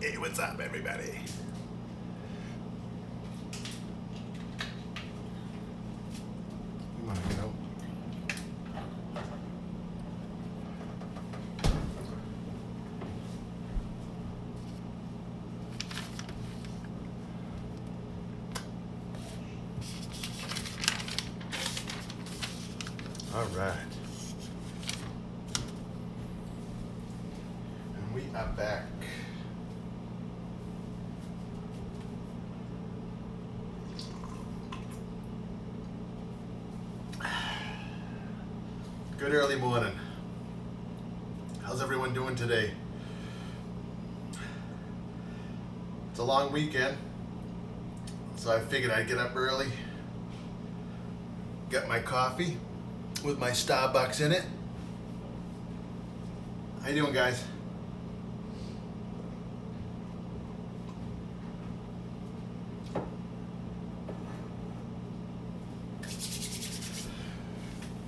Hey, what's up, everybody? You want to get out? All right. And we are back. Good early morning. How's everyone doing today? It's a long weekend, so I figured I'd get up early, get my coffee with my Starbucks in it. How you doing, guys?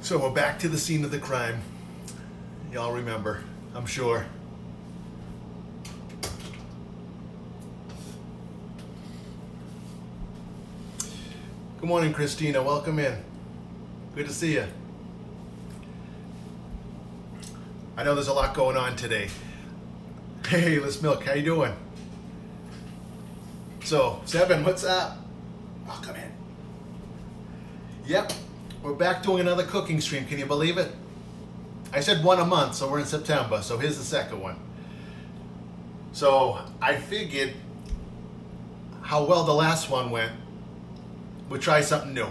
So we're back to the scene of the crime. Y'all remember, I'm sure. Good morning, Christina. Welcome in. Good to see you. I know there's a lot going on today. Hey, Les Milk, how you doing? So, Seven, what's up? Welcome in. Yep. We're back doing another cooking stream. Can you believe it? I said one a month, so we're in September. So here's the second one. So I figured how well the last one went, we'll try something new.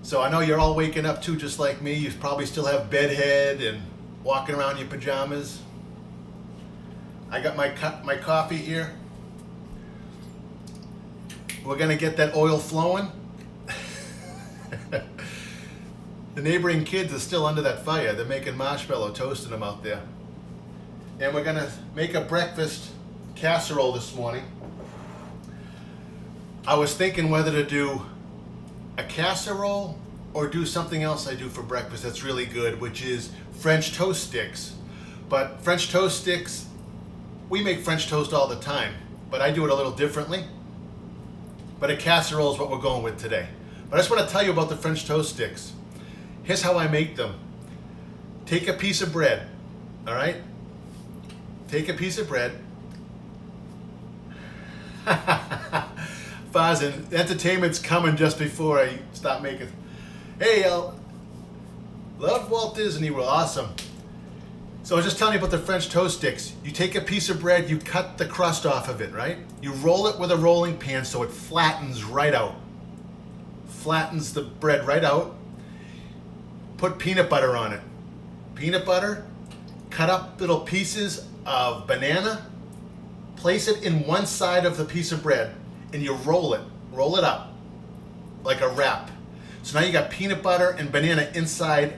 So I know you're all waking up too, just like me. You probably still have bedhead and walking around in your pajamas. I got my coffee here. We're gonna get that oil flowing. The neighboring kids are still under that fire. They're making marshmallow, toasting them out there. And we're gonna make a breakfast casserole this morning. I was thinking whether to do a casserole or do something else I do for breakfast that's really good, which is French toast sticks. But French toast sticks, we make French toast all the time, but I do it a little differently. But a casserole is what we're going with today. But I just want to tell you about the French toast sticks. Here's how I make them. Take a piece of bread, all right? Take a piece of bread. Fazin, entertainment's coming just before I stop making. Hey, love Walt Disney World, awesome. So I was just telling you about the French toast sticks. You take a piece of bread, you cut the crust off of it, right? You roll it with a rolling pin so it flattens right out. Flattens the bread right out. Put peanut butter on it. Peanut butter, cut up little pieces of banana, place it in one side of the piece of bread, and you roll it up like a wrap. So now you got peanut butter and banana inside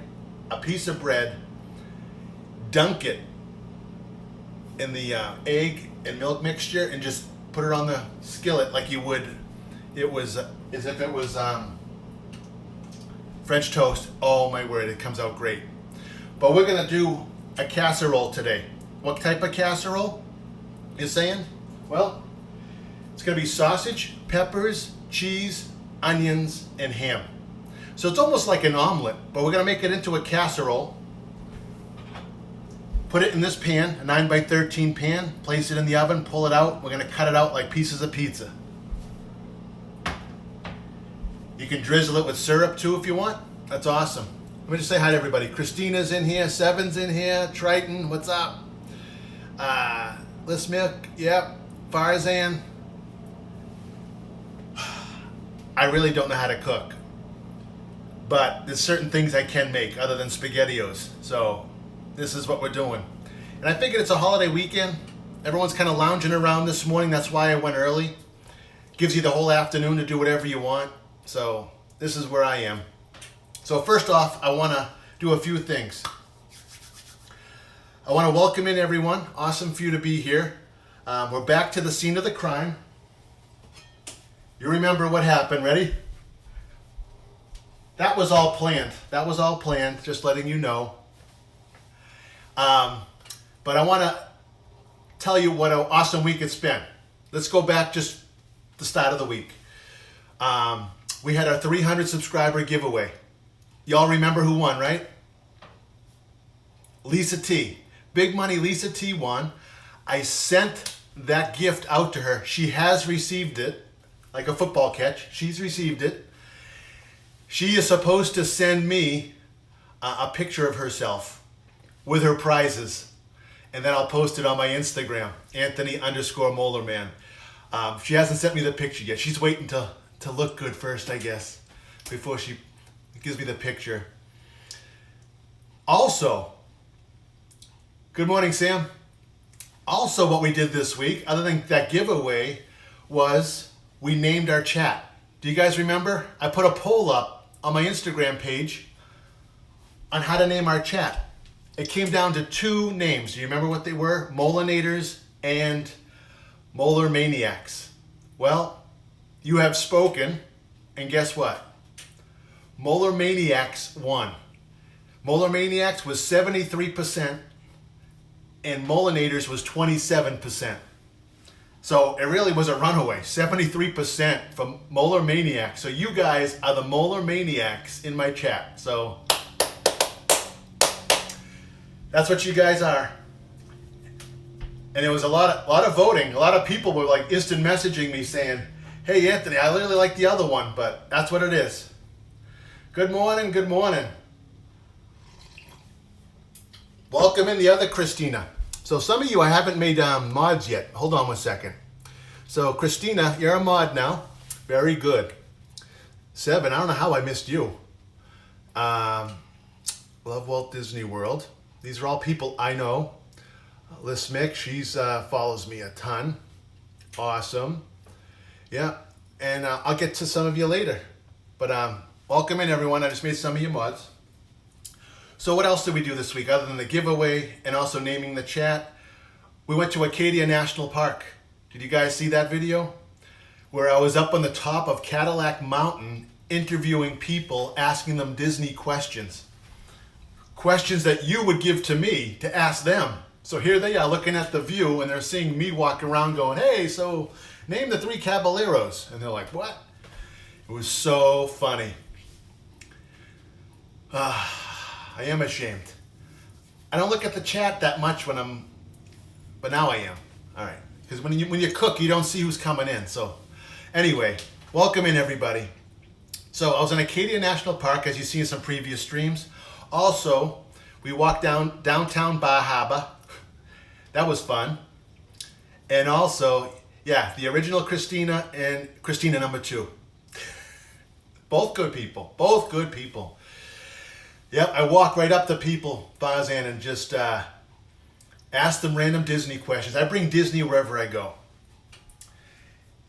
a piece of bread. Dunk it in the egg and milk mixture and just put it on the skillet like you would. It was as if it was French toast. Oh my word, it comes out great. But we're gonna do a casserole today. What type of casserole? You're saying? Well, it's gonna be sausage, peppers, cheese, onions, and ham. So it's almost like an omelet, but we're gonna make it into a casserole. Put it in this pan, a 9x13 pan, place it in the oven, pull it out. We're gonna cut it out like pieces of pizza. You can drizzle it with syrup too if you want. That's awesome. Let me just say hi to everybody. Christina's in here, Seven's in here, Triton, what's up? Les Milk, yep, Farzan. I really don't know how to cook, but there's certain things I can make other than SpaghettiOs. So this is what we're doing. And I figured it's a holiday weekend. Everyone's kind of lounging around this morning. That's why I went early. Gives you the whole afternoon to do whatever you want. So this is where I am. So first off, I want to do a few things. I want to welcome in everyone. Awesome for you to be here. We're back to the scene of the crime. You remember what happened, ready? That was all planned. That was all planned, just letting you know. But I want to tell you what an awesome week it's been. Let's go back just the start of the week. We had our 300 subscriber giveaway. Y'all remember who won, right? Lisa T. Big money Lisa T won. I sent that gift out to her. She has received it, like a football catch. She's received it. She is supposed to send me a picture of herself with her prizes. And then I'll post it on my Instagram, Anthony_Molarman. She hasn't sent me the picture yet. She's waiting to look good first, I guess, before she gives me the picture. Also, good morning, Sam. Also, what we did this week, other than that giveaway, was we named our chat. Do you guys remember? I put a poll up on my Instagram page on how to name our chat. It came down to 2 names. Do you remember what they were? Molinators and Molar Maniacs. Well, you have spoken, and guess what? Molar Maniacs won. Molar Maniacs was 73%, and Molinators was 27%. So it really was a runaway, 73% from Molar Maniacs. So you guys are the Molar Maniacs in my chat. So that's what you guys are. And there was a lot of voting. A lot of people were like instant messaging me saying, hey Anthony, I really like the other one, but that's what it is. Good morning, good morning. Welcome in the other Christina. So some of you I haven't made mods yet. Hold on one second. So Christina, you're a mod now. Very good. 7, I don't know how I missed you. Love Walt Disney World. These are all people I know. Liz Mick, she's follows me a ton. Awesome. Yeah, and I'll get to some of you later. But welcome in everyone. I just made some of you mods. So what else did we do this week other than the giveaway and also naming the chat? We went to Acadia National Park. Did you guys see that video? Where I was up on the top of Cadillac Mountain interviewing people, asking them Disney questions. Questions that you would give to me to ask them. So here they are looking at the view and they're seeing me walk around going, hey, so name the 3 Caballeros. And they're like, what? It was so funny. I am ashamed. I don't look at the chat that much but now I am. All right, because when you cook, you don't see who's coming in. So anyway, welcome in everybody. So I was in Acadia National Park, as you see in some previous streams. Also, we walked downtown Bar Harbor. That was fun. And also, yeah, the original Christina and Christina number 2. Both good people. Both good people. Yep, I walk right up to people, Farzan, and just ask them random Disney questions. I bring Disney wherever I go.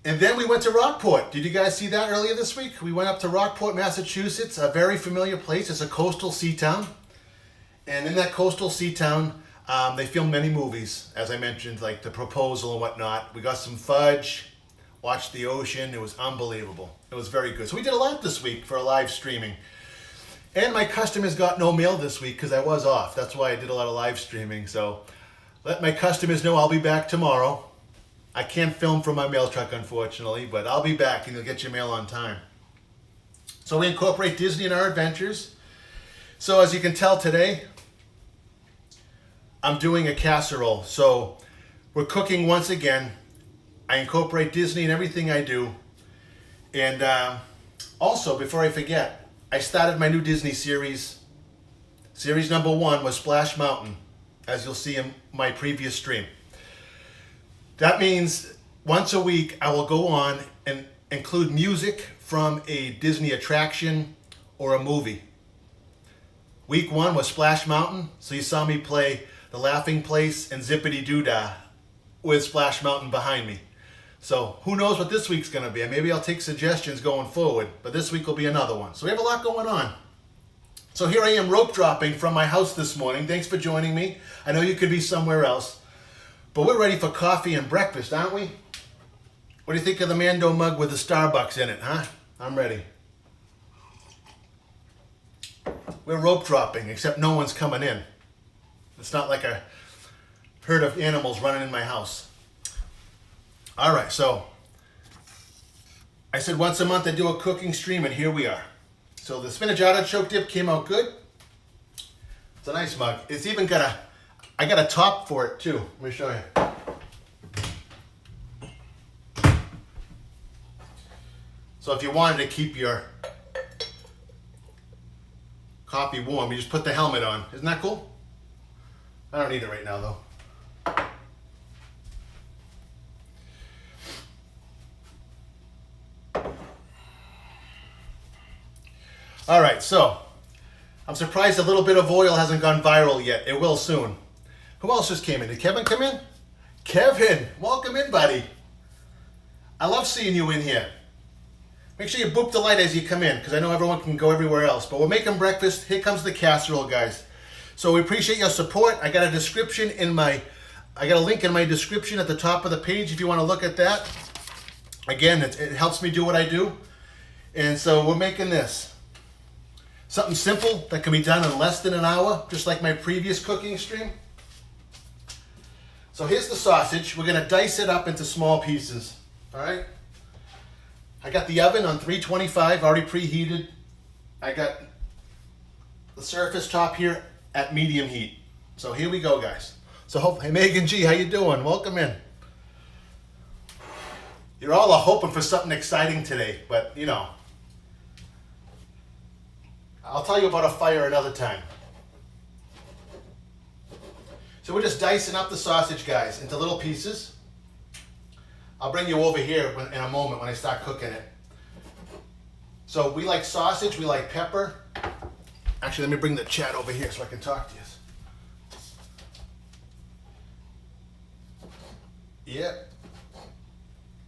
And then we went to Rockport. Did you guys see that earlier this week? We went up to Rockport, Massachusetts, a very familiar place. It's a coastal sea town. And in that coastal sea town, they filmed many movies, as I mentioned, like The Proposal and whatnot. We got some fudge, watched the ocean. It was unbelievable. It was very good. So we did a lot this week for a live streaming. And my customers got no mail this week because I was off. That's why I did a lot of live streaming. So let my customers know I'll be back tomorrow. I can't film from my mail truck, unfortunately, but I'll be back and you'll get your mail on time. So we incorporate Disney in our adventures. So as you can tell today, I'm doing a casserole. So we're cooking once again. I incorporate Disney in everything I do. And also, before I forget, I started my new Disney series. Series number 1 was Splash Mountain, as you'll see in my previous stream. That means once a week I will go on and include music from a Disney attraction or a movie. Week 1 was Splash Mountain, so you saw me play The Laughing Place and Zippity Doo-Dah with Splash Mountain behind me. So who knows what this week's going to be. Maybe I'll take suggestions going forward, but this week will be another one. So we have a lot going on. So here I am rope dropping from my house this morning. Thanks for joining me. I know you could be somewhere else, but we're ready for coffee and breakfast, aren't we? What do you think of the Mando mug with the Starbucks in it, huh? I'm ready. We're rope dropping, except no one's coming in. It's not like a herd of animals running in my house. All right, so I said once a month I do a cooking stream, and here we are. So the spinach artichoke dip came out good. It's a nice mug. It's even got I got a top for it too. Let me show you. So if you wanted to keep your coffee warm, you just put the helmet on. Isn't that cool? I don't need it right now though. All right, so I'm surprised a little bit of oil hasn't gone viral yet. It will soon. Who else just came in? Did Kevin come in? Kevin, welcome in, buddy. I love seeing you in here. Make sure you boop the light as you come in, because I know everyone can go everywhere else. But we're making breakfast. Here comes the casserole, guys. So we appreciate your support. I got a link in my description at the top of the page if you want to look at that. Again, it helps me do what I do. And so we're making this. Something simple that can be done in less than an hour, just like my previous cooking stream. So here's the sausage. We're going to dice it up into small pieces. All right. I got the oven on 325, already preheated. I got the surface top here at medium heat. So here we go, guys. So hey, Megan G, how you doing? Welcome in. You're all hoping for something exciting today, but you know, I'll tell you about a fire another time. So we're just dicing up the sausage, guys, into little pieces. I'll bring you over here in a moment when I start cooking it. So we like sausage, we like pepper. Actually, let me bring the chat over here so I can talk to you. Yep.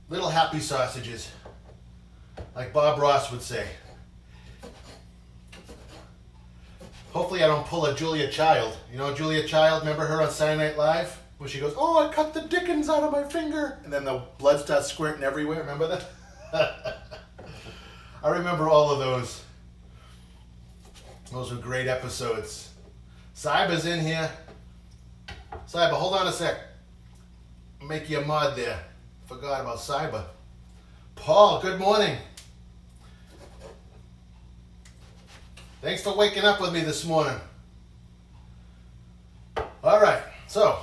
Little happy sausages, like Bob Ross would say. Hopefully I don't pull a Julia Child. You know Julia Child, remember her on Saturday Night Live? Where she goes, oh, I cut the dickens out of my finger. And then the blood starts squirting everywhere. Remember that? I remember all of those. Those were great episodes. Cyber's in here. Cyber, hold on a sec. I'll make you a mod there. Forgot about Cyber. Paul, good morning. Thanks for waking up with me this morning. All right, so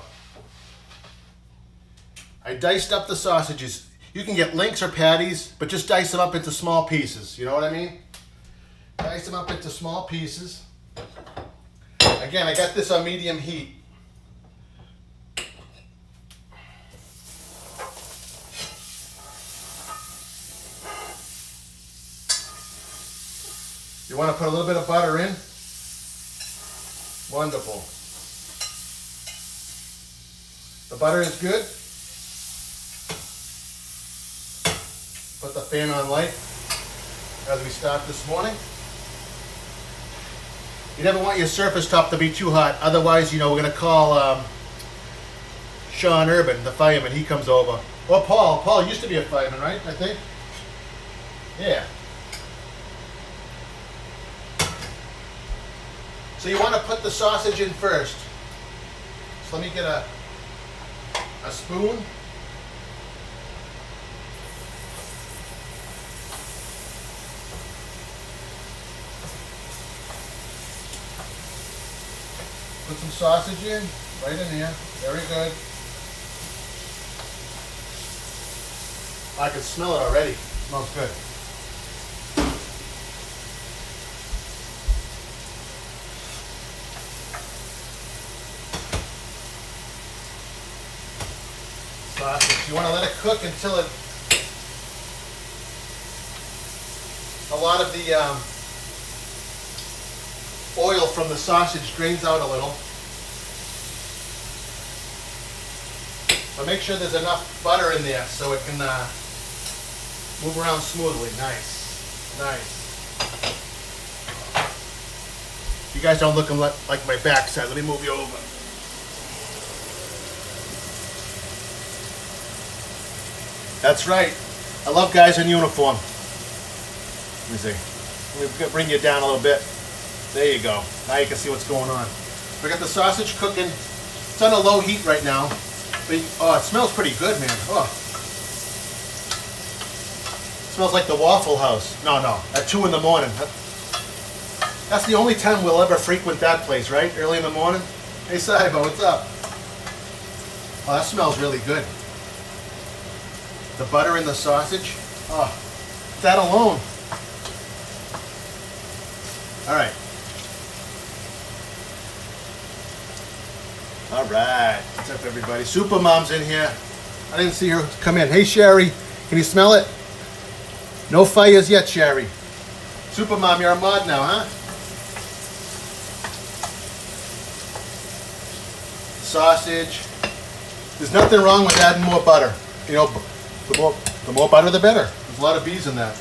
I diced up the sausages. You can get links or patties, but just dice them up into small pieces. You know what I mean? Dice them up into small pieces. Again, I got this on medium heat. You want to put a little bit of butter in? Wonderful. The butter is good. Put the fan on light as we start this morning. You never want your surface top to be too hot. Otherwise, you know, we're going to call Sean Urban, the fireman. He comes over. Or Paul. Paul used to be a fireman, right? I think. Yeah. So you want to put the sausage in first. So let me get a spoon. Put some sausage in, right in here. Very good. I can smell it already. Smells good. Sausage. You want to let it cook until a lot of the oil from the sausage drains out a little. But make sure there's enough butter in there so it can move around smoothly. Nice. Nice. You guys don't look like my backside. Let me move you over. That's right. I love guys in uniform. Let me see. Let me bring you down a little bit. There you go. Now you can see what's going on. We got the sausage cooking. It's on a low heat right now. But, oh, it smells pretty good, man. Oh. It smells like the Waffle House. No, at 2 in the morning. That's the only time we'll ever frequent that place, right? Early in the morning. Hey, Saibo, what's up? Oh, that smells really good. The butter and the sausage. Oh, that alone. All right. All right. What's up, everybody? Supermom's in here. I didn't see her come in. Hey, Sherry. Can you smell it? No fires yet, Sherry. Supermom, you're a mod now, huh? Sausage. There's nothing wrong with adding more butter. You know, the more butter, the better. There's a lot of bees in that.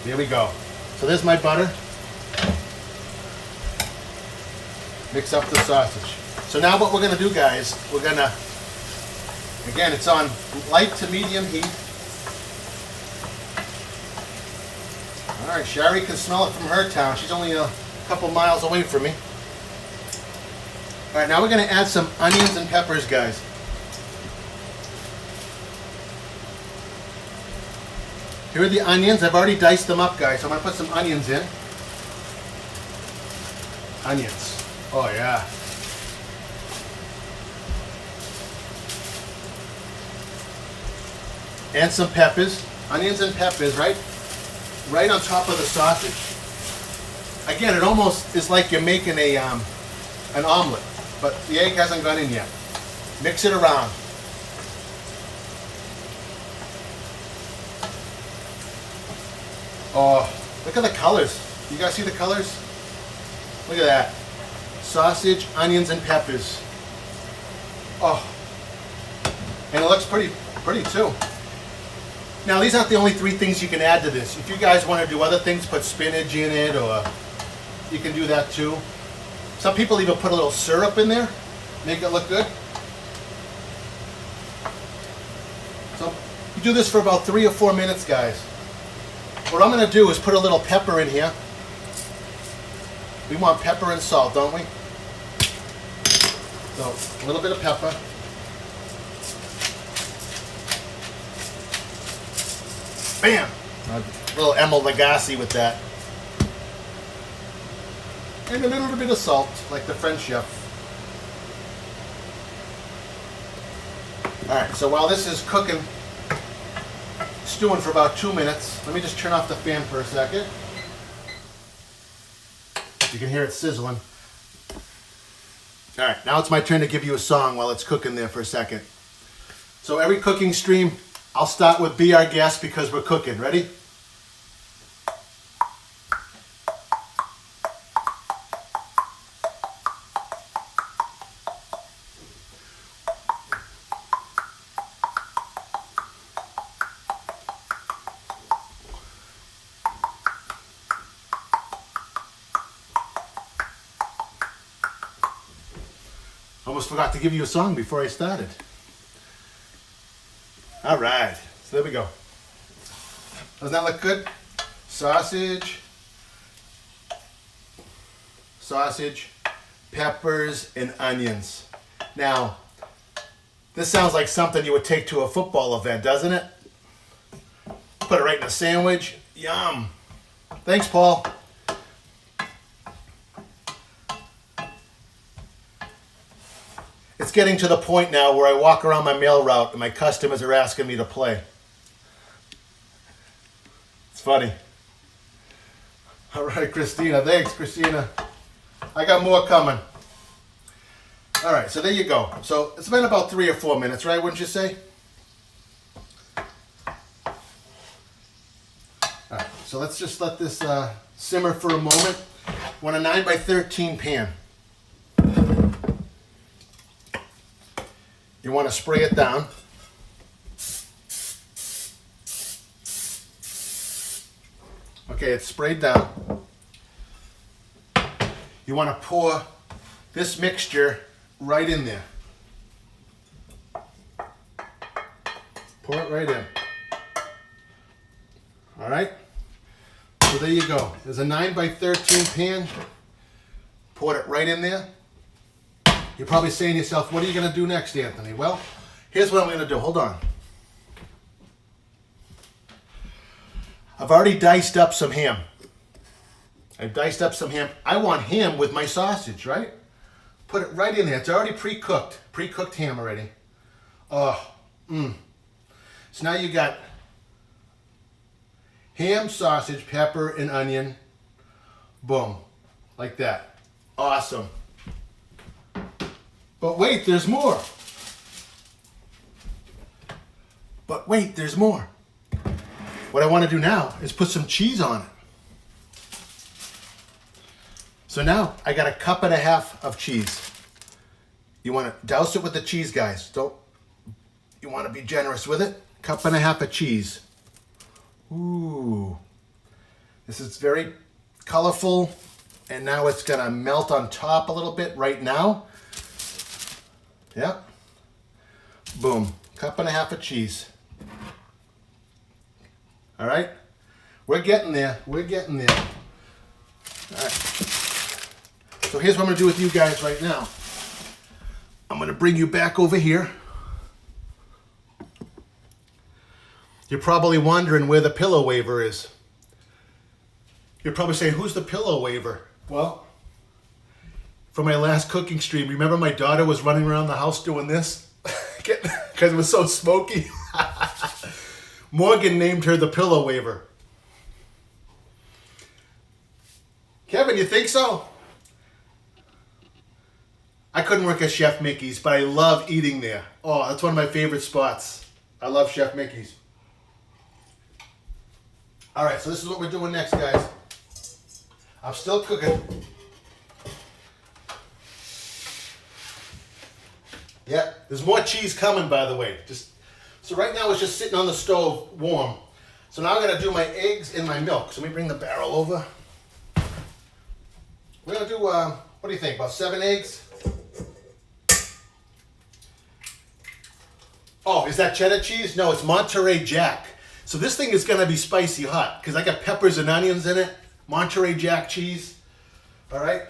There we go. So there's my butter. Mix up the sausage. So now what we're going to do, guys, we're going to, again, it's on light to medium heat. All right, Sherry can smell it from her town. She's only a couple miles away from me. All right, now we're going to add some onions and peppers, guys. Here are the onions. I've already diced them up, guys. So I'm going to put some onions in. Onions. Oh, yeah. And some peppers. Onions and peppers, right on top of the sausage. Again, it almost is like you're making an omelet, but the egg hasn't gone in yet. Mix it around. Oh, look at the colors. You guys see the colors? Look at that. Sausage, onions, and peppers. Oh, and it looks pretty too. Now, these aren't the only 3 things you can add to this. If you guys want to do other things, put spinach in it, or you can do that too. Some people even put a little syrup in there, make it look good. So you do this for about 3 or 4 minutes, guys. What I'm going to do is put a little pepper in here. We want pepper and salt, don't we? So a little bit of pepper. Bam! A little Emil Lagasse with that. And a little bit of salt, like the French chef. Alright, so while this is cooking, stewing for about 2 minutes, let me just turn off the fan for a second. You can hear it sizzling. Alright, now it's my turn to give you a song while it's cooking there for a second. So every cooking stream, I'll start with Be Our Guest because we're cooking. Ready? Almost forgot to give you a song before I started. All right, so there we go. Doesn't that look good? Sausage, peppers, and onions. Now, this sounds like something you would take to a football event, doesn't it? Put it right in a sandwich. Yum. Thanks, Paul. It's getting to the point now where I walk around my mail route and my customers are asking me to play. It's funny. All right, Christina. Thanks, Christina. I got more coming. All right, so there you go. So it's been about 3 or 4 minutes, right? Wouldn't you say? All right, so let's just let this simmer for a moment. Want a 9x13 pan. You want to spray it down. Okay, it's sprayed down. You want to pour this mixture right in there. Pour it right in. All right? So there you go. There's a 9x13 pan. Poured it right in there. You're probably saying to yourself, what are you going to do next, Anthony? Well, here's what I'm going to do. Hold on. I've already diced up some ham. I've diced up some ham. I want ham with my sausage, right? Put it right in there. It's already pre-cooked. Pre-cooked ham already. Oh, So now you got ham, sausage, pepper, and onion. Boom. Like that. Awesome. But wait, there's more. But wait, there's more. What I want to do now is put some cheese on it. So now I got 1.5 cups of cheese. You want to douse it with the cheese, guys. You want to be generous with it. 1.5 cups of cheese. Ooh. This is very colorful. And now it's going to melt on top a little bit right now. Yep. Boom. 1.5 cups of cheese. All right. We're getting there. We're getting there. All right. So here's what I'm going to do with you guys right now. I'm going to bring you back over here. You're probably wondering where the pillow waver is. You're probably saying, who's the pillow waver? Well, for my last cooking stream, remember my daughter was running around the house doing this? Because it was so smoky. Morgan named her the pillow waver. Kevin, you think so? I couldn't work at Chef Mickey's, but I love eating there. Oh, that's one of my favorite spots. I love Chef Mickey's. All right, so this is what we're doing next, guys. I'm still cooking. Yeah, there's more cheese coming, by the way. So right now it's just sitting on the stove warm. So now I'm going to do my eggs and my milk. So let me bring the barrel over. We're going to do, what do you think, about 7 eggs? Oh, is that cheddar cheese? No, it's Monterey Jack. So this thing is going to be spicy hot because I got peppers and onions in it. Monterey Jack cheese. All right, I'm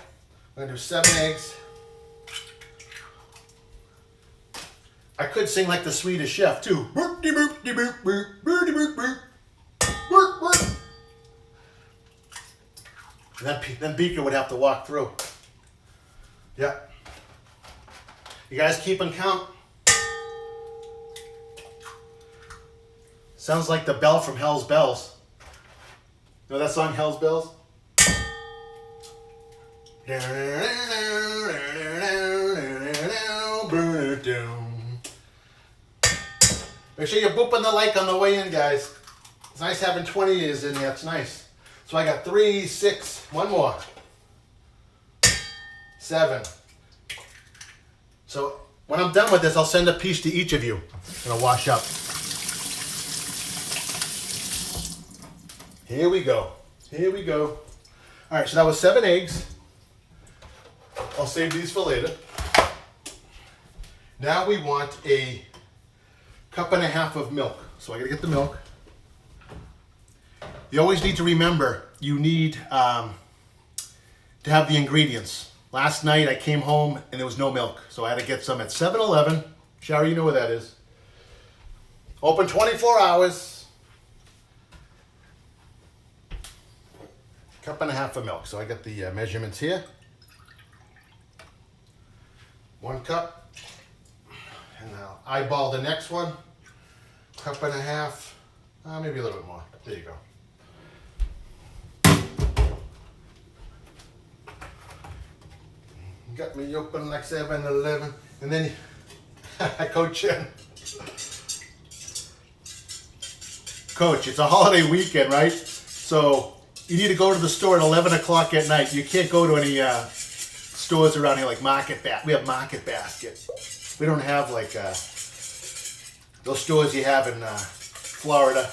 going to do 7 eggs. I could sing like the Swedish chef too. Then Beaker would have to walk through. Yeah. You guys keeping count? Sounds like the bell from Hell's Bells. You know that song, Hell's Bells? Make sure you're booping the like on the way in, guys. It's nice having 20 years in there. It's nice. So I got 3, 6, one more. 7. So when I'm done with this, I'll send a piece to each of you. I'm gonna wash up. Here we go. Here we go. All right, so that was 7 eggs. I'll save these for later. Now we want 1.5 cups of milk. So I gotta get the milk. You always need to remember, you need to have the ingredients. Last night I came home and there was no milk, so I had to get some at 7-Eleven. Shari, you know where that is. Open 24 hours. 1.5 cups of milk. So I got the measurements here. 1 cup. And I'll eyeball the next one. 1.5 cups. Maybe a little bit more. There you go. Got me open like 7-Eleven. And then Coach, Coach, it's a holiday weekend, right? So you need to go to the store at 11 o'clock at night. You can't go to any stores around here like Market Basket. We have Market Basket. We don't have like those stores you have in Florida.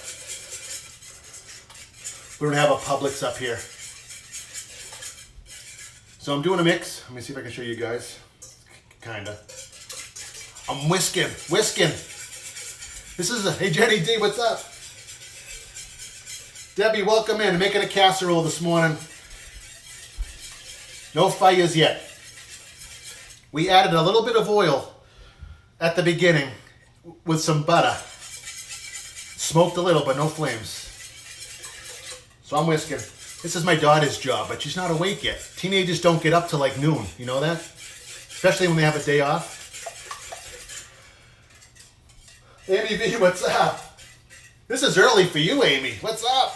We don't have a Publix up here. So I'm doing a mix. Let me see if I can show you guys. Kinda. I'm whisking. This is hey Jenny D, what's up? Debbie, welcome in. I'm making a casserole this morning. No fires yet. We added a little bit of oil at the beginning with some butter. Smoked a little, but no flames. So I'm whisking. This is my daughter's job, but she's not awake yet. Teenagers don't get up till like noon. You know that? Especially when they have a day off. Amy V, what's up? This is early for you, Amy. What's up?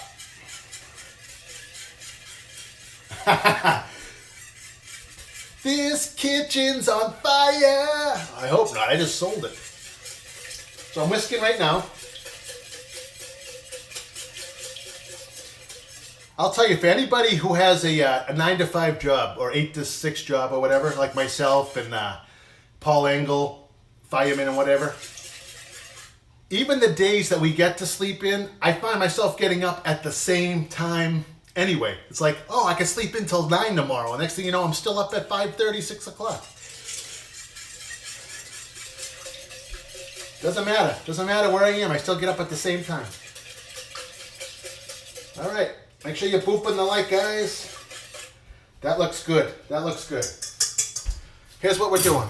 This kitchen's on fire. I hope not. I just sold it. So I'm whisking right now. I'll tell you, if anybody who has a 9-to-5 job or 8-to-6 job or whatever, like myself and Paul Engel, fireman and whatever, even the days that we get to sleep in, I find myself getting up at the same time anyway. It's like, oh, I can sleep in till 9 tomorrow. And next thing you know, I'm still up at 5:30, 6 o'clock. Doesn't matter. Doesn't matter where I am. I still get up at the same time. All right. Make sure you're booping the like, guys. That looks good. That looks good. Here's what we're doing.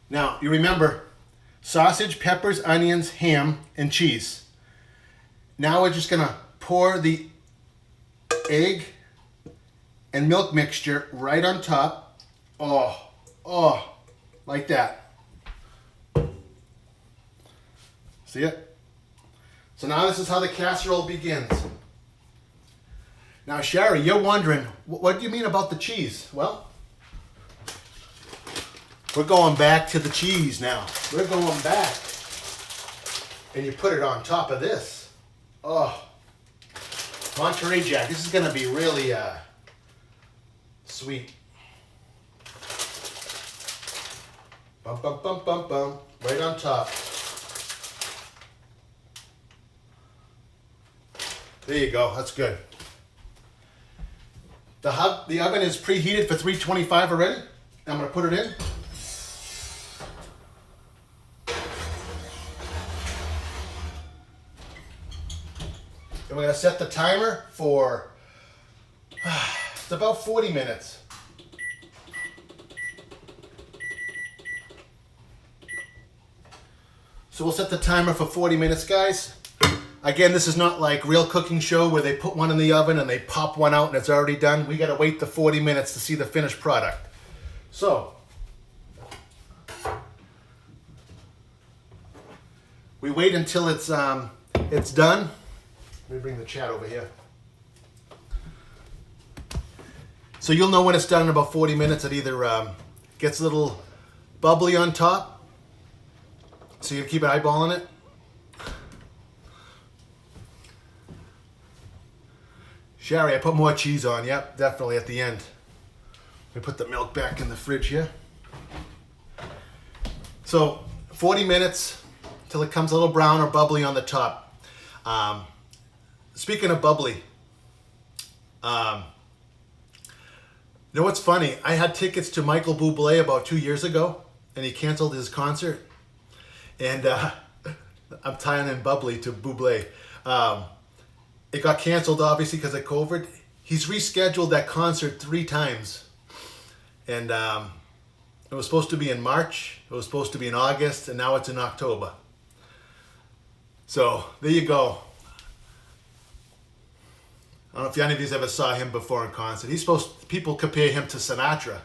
Now, you remember sausage, peppers, onions, ham, and cheese. Now we're just going to pour the egg and milk mixture right on top. Oh, like that. See it? So now this is how the casserole begins. Now, Sherry, you're wondering, what do you mean about the cheese? Well, we're going back to the cheese now. We're going back. And you put it on top of this. Oh, Monterey Jack. This is going to be really sweet. Bum, bum, bum, bum, bum. Right on top. There you go. That's good. The oven is preheated for 325 already. I'm going to put it in. And we're going to set the timer for it's about 40 minutes. So we'll set the timer for 40 minutes, guys. Again, this is not like Real Cooking Show where they put one in the oven and they pop one out and it's already done. We got to wait the 40 minutes to see the finished product. So, we wait until it's done. Let me bring the chat over here. So you'll know when it's done in about 40 minutes. It either gets a little bubbly on top, so you keep an eyeballing it. Sherry, I put more cheese on. Yep, definitely at the end. We put the milk back in the fridge here. So 40 minutes till it comes a little brown or bubbly on the top. Speaking of bubbly, you know what's funny? I had tickets to Michael Bublé about 2 years ago, and he canceled his concert. And I'm tying in bubbly to Bublé. It got canceled, obviously, because of COVID. He's rescheduled that concert 3 times. And it was supposed to be in March, it was supposed to be in August, and now it's in October. So, there you go. I don't know if any of you ever saw him before in concert. People compare him to Sinatra.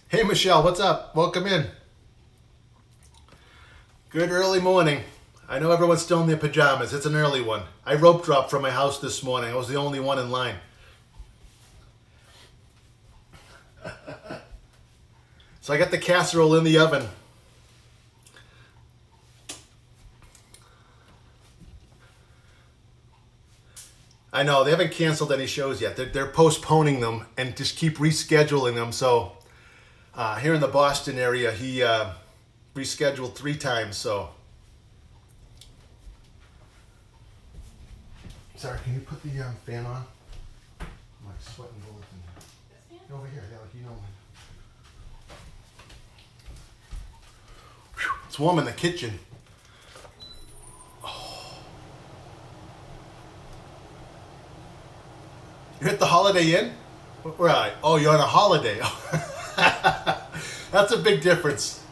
Hey Michelle, what's up? Welcome in. Good early morning. I know everyone's still in their pajamas. It's an early one. I rope dropped from my house this morning. I was the only one in line. So I got the casserole in the oven. I know, they haven't canceled any shows yet. They're postponing them and just keep rescheduling them. So here in the Boston area, he rescheduled 3 times, so. Sorry, can you put the fan on? I'm like sweating bullets in here. Over here, yeah, like you know. It's warm in the kitchen. You're at the Holiday Inn? Where are you? Oh, you're on a holiday. That's a big difference.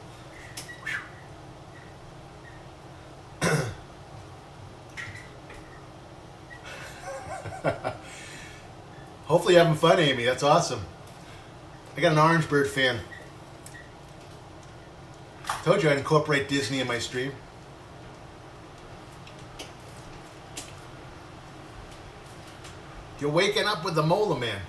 Hopefully you're having fun, Amy. That's awesome. I got an Orange Bird fan. Told you I'd incorporate Disney in my stream. You're waking up with the Molar Man.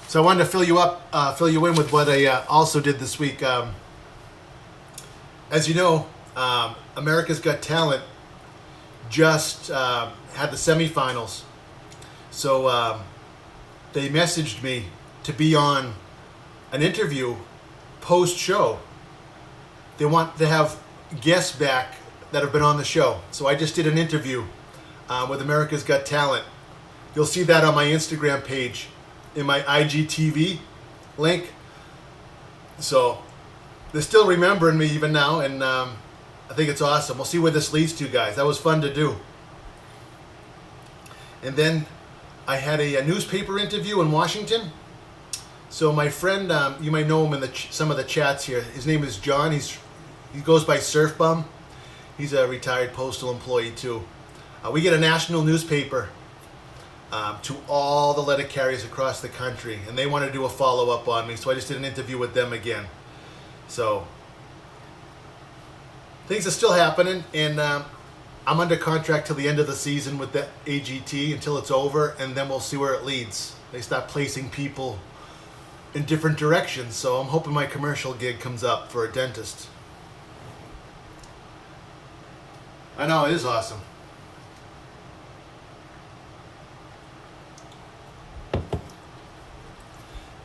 So I wanted to fill you in with what I also did this week. As you know, America's Got Talent just had the semifinals. So they messaged me to be on an interview post-show. They want to have guests back that have been on the show. So I just did an interview with America's Got Talent. You'll see that on my Instagram page in my IGTV link. So they're still remembering me even now, and I think it's awesome. We'll see where this leads to, guys. That was fun to do. And then I had a newspaper interview in Washington. So my friend, you might know him in some of the chats here. His name is John. He goes by Surf Bum. He's a retired postal employee too. We get a national newspaper to all the letter carriers across the country, and they want to do a follow-up on me. So I just did an interview with them again. So things are still happening, and I'm under contract till the end of the season with the AGT until it's over, and then we'll see where it leads. They start placing people in different directions, so I'm hoping my commercial gig comes up for a dentist. I know, it is awesome.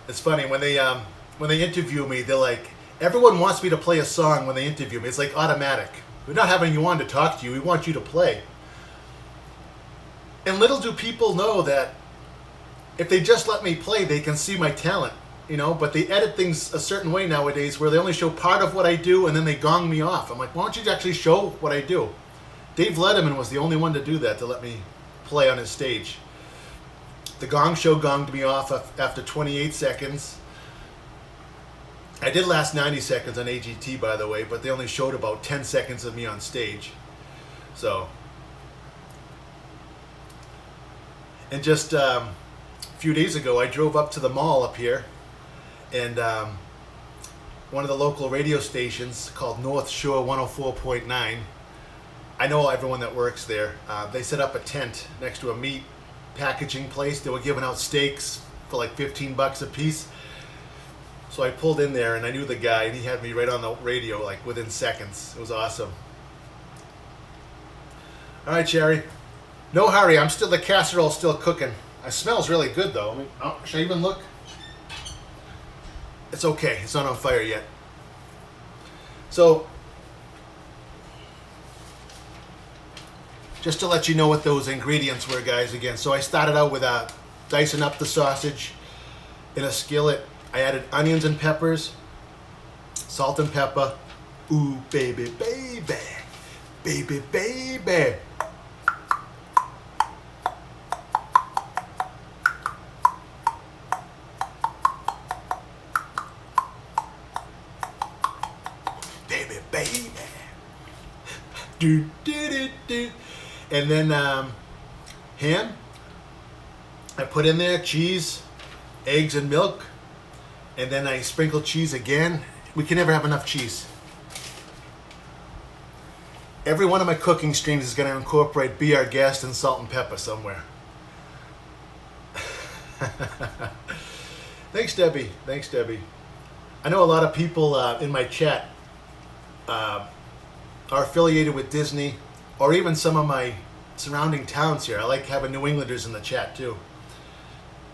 It's funny when they interview me, they're like, everyone wants me to play a song when they interview me. It's like automatic. We're not having you on to talk to you. We want you to play. And little do people know that if they just let me play, they can see my talent, you know. But they edit things a certain way nowadays, where they only show part of what I do and then they gong me off. I'm like, why don't you actually show what I do? Dave Letterman was the only one to do that, to let me play on his stage. The Gong Show gonged me off after 28 seconds. I did last 90 seconds on AGT, by the way, but they only showed about 10 seconds of me on stage. So, and just a few days ago, I drove up to the mall up here, and one of the local radio stations called North Shore 104.9, I know everyone that works there. They set up a tent next to a meat packaging place. They were giving out steaks for like $15 a piece. So I pulled in there, and I knew the guy, and he had me right on the radio like within seconds. It was awesome. All right, Sherry. No hurry. The casserole's still cooking. It smells really good though. I mean, should I even look? It's okay. It's not on fire yet. So, just to let you know what those ingredients were, guys, again. So I started out with dicing up the sausage in a skillet. I added onions and peppers, salt and pepper. Ooh, baby, baby, baby, baby. Baby, baby. Do, do, do, do. And then ham. I put in there cheese, eggs, and milk. And then I sprinkle cheese again. We can never have enough cheese. Every one of my cooking streams is going to incorporate Be Our Guest and salt and pepper somewhere. Thanks, Debbie. Thanks, Debbie. I know a lot of people in my chat are affiliated with Disney, or even some of my surrounding towns here. I like having New Englanders in the chat too.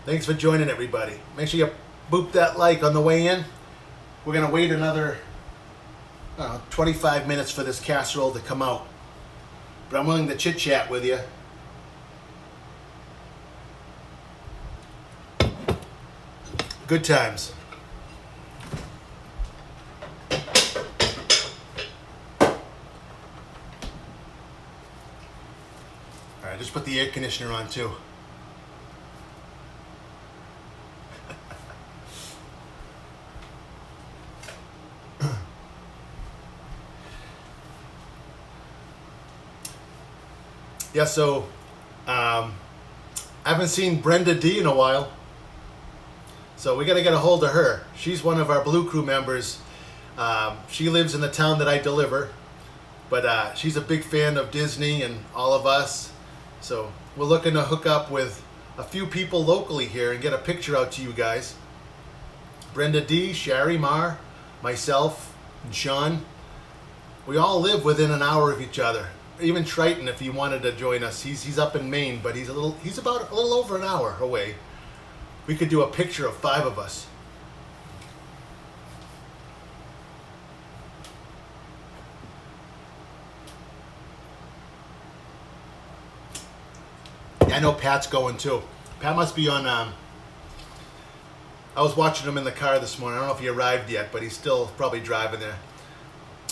Thanks for joining, everybody. Make sure you boop that like on the way in. We're gonna wait another 25 minutes for this casserole to come out, but I'm willing to chit chat with you. Good times. All right, just put the air conditioner on too. Yeah, so I haven't seen Brenda D in a while. So we got to get a hold of her. She's one of our Blue Crew members. She lives in the town that I deliver. But she's a big fan of Disney and all of us. So we're looking to hook up with a few people locally here and get a picture out to you guys. Brenda D, Shari Mar, myself, and Sean. We all live within an hour of each other. Even Triton, if he wanted to join us, he's up in Maine, but he's about a little over an hour away. We could do a picture of 5 of us. I know Pat's going too. Pat must be on. I was watching him in the car this morning. I don't know if he arrived yet, but he's still probably driving there.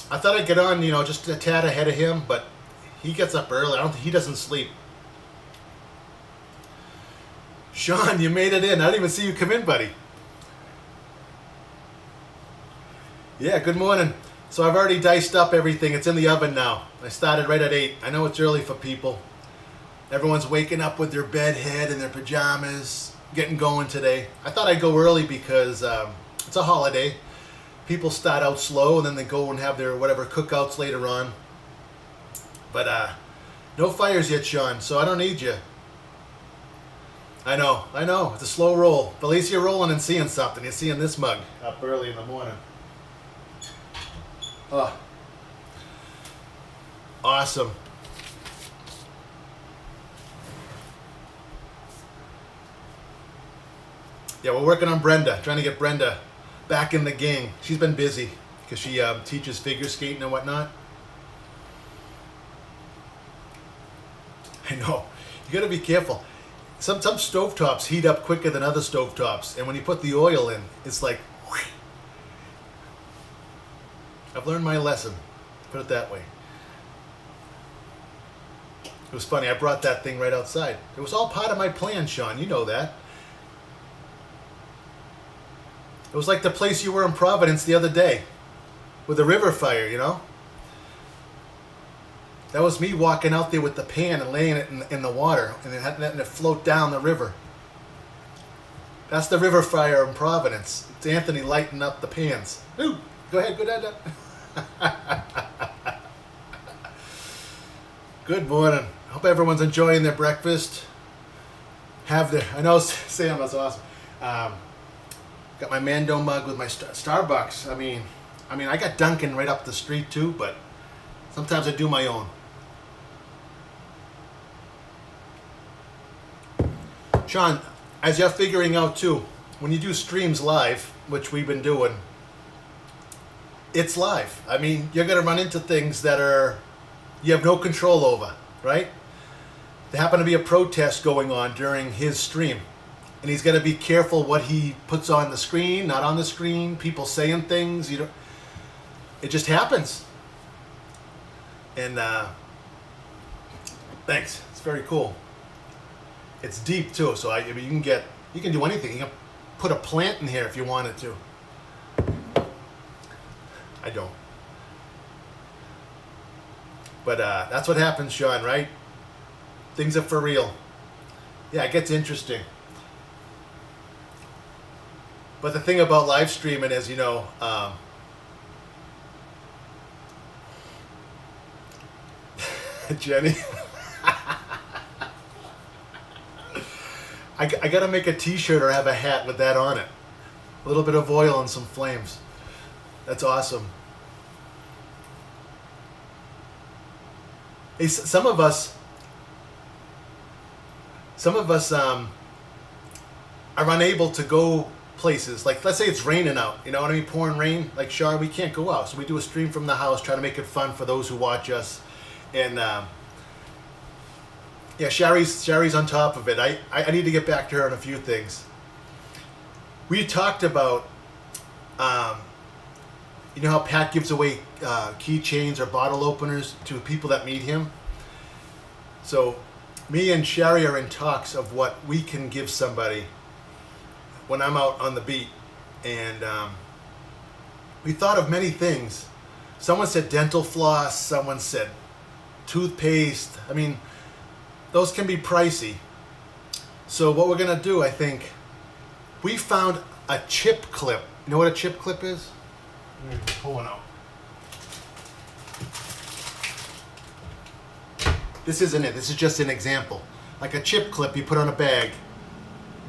I thought I'd get on, just a tad ahead of him, but he gets up early. I don't think he doesn't sleep. Sean, you made it in. I didn't even see you come in, buddy. Yeah, good morning. So I've already diced up everything. It's in the oven now. I started right at 8. I know it's early for people. Everyone's waking up with their bed head and their pajamas, getting going today. I thought I'd go early because it's a holiday. People start out slow and then they go and have their whatever cookouts later on. But no fires yet, Sean, so I don't need you. I know. It's a slow roll. But at least you're rolling and seeing something. You're seeing this mug up early in the morning. Oh. Awesome. Yeah, we're working on Brenda, trying to get Brenda back in the gang. She's been busy because she teaches figure skating and whatnot. I know. You got to be careful. Some stovetops heat up quicker than other stovetops, and when you put the oil in, it's like, whoosh. I've learned my lesson. Put it that way. It was funny. I brought that thing right outside. It was all part of my plan, Sean. You know that. It was like the place you were in Providence the other day with the river fire, That was me walking out there with the pan and laying it in the water and then letting it float down the river. That's the river fire in Providence. It's Anthony lighting up the pans. Ooh, go ahead, go down. Good morning. Hope everyone's enjoying their breakfast. I know Sam was awesome. Got my Mando mug with my Starbucks. I mean, I got Dunkin' right up the street too, but sometimes I do my own. Sean, as you're figuring out too, when you do streams live, which we've been doing, it's live. I mean, you're going to run into things that you have no control over, right? There happened to be a protest going on during his stream. And he's got to be careful what he puts on the screen, not on the screen, people saying things. It just happens. And thanks. It's very cool. It's deep too, so you can do anything. You can put a plant in here if you wanted to. I don't. But that's what happens, Sean, right? Things are for real. Yeah, it gets interesting. But the thing about live streaming is, Jenny, I got to make a t-shirt or have a hat with that on it. A little bit of oil and some flames. That's awesome. Hey, some of us are unable to go places. Like, let's say it's raining out, you know what I mean, pouring rain. Like, Char, we can't go out, so we do a stream from the house, try to make it fun for those who watch us. And yeah, Shari's on top of it. I need to get back to her on a few things. We talked about, you know how Pat gives away keychains or bottle openers to people that meet him? So me and Sherry are in talks of what we can give somebody when I'm out on the beat. And we thought of many things. Someone said dental floss, someone said toothpaste. I mean, those can be pricey. So what we're gonna do, I think, we found a chip clip. You know what a chip clip is? Let me pull one out. This isn't it. This is just an example. Like a chip clip you put on a bag,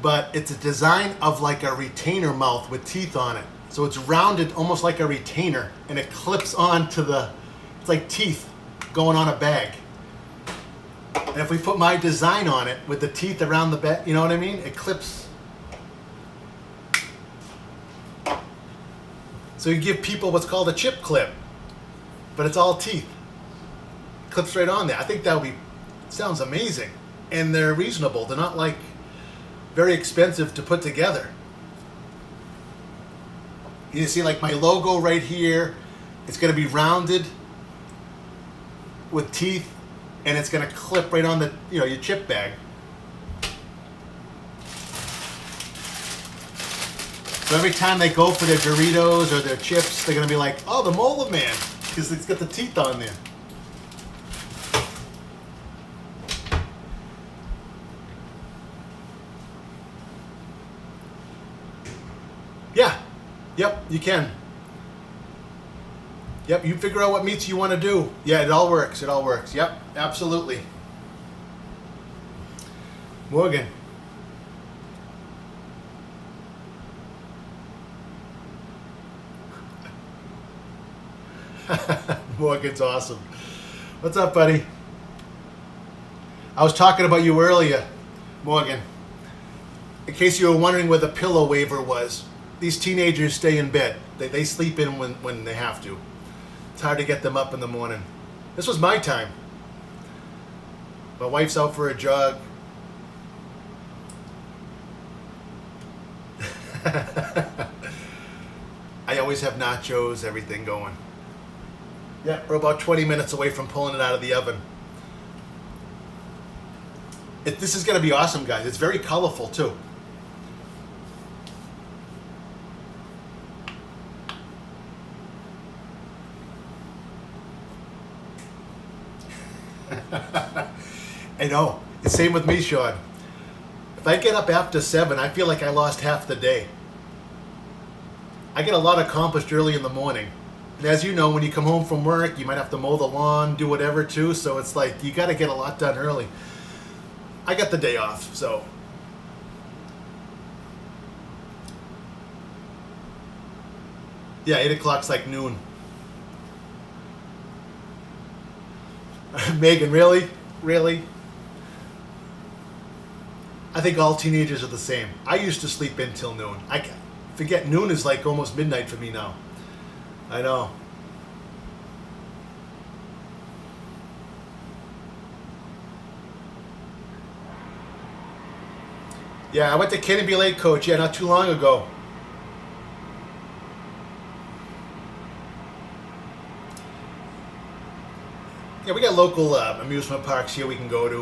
but it's a design of like a retainer mouth with teeth on it. So it's rounded almost like a retainer, and it clips onto the, it's like teeth going on a bag. And if we put my design on it with the teeth around the bag, you know what I mean? It clips. So you give people what's called a chip clip, but it's all teeth. Clips right on there. I think that would be, sounds amazing. And they're reasonable. They're not like very expensive to put together. You see like my logo right here, it's going to be rounded with teeth, and it's going to clip right on the, you know, your chip bag. So every time they go for their Doritos or their chips, they're going to be like, oh, the Molar Man, because it's got the teeth on there. Yeah. Yep, you can. Yep, you figure out what meats you want to do. Yeah, it all works. It all works. Yep, absolutely. Morgan. Morgan's awesome. What's up, buddy? I was talking about you earlier, Morgan. In case you were wondering where the pillow waiver was, these teenagers stay in bed. They sleep in when they have to. It's hard to get them up in the morning. This was my time. My wife's out for a jog. I always have nachos, everything going. Yeah, we're about 20 minutes away from pulling it out of the oven. This is going to be awesome, guys. It's very colorful, too. I know. It's same with me, Sean. If I get up after 7, I feel like I lost half the day. I get a lot accomplished early in the morning. And as you know, when you come home from work, you might have to mow the lawn, do whatever too. So it's like, you got to get a lot done early. I got the day off, so. Yeah, 8 o'clock's like noon. Megan, really? Really? I think all teenagers are the same. I used to sleep in till noon. I forget, noon is like almost midnight for me now. I know. Yeah, I went to Kennedy Lake, Coach, yeah, not too long ago. Yeah, we got local amusement parks here we can go to,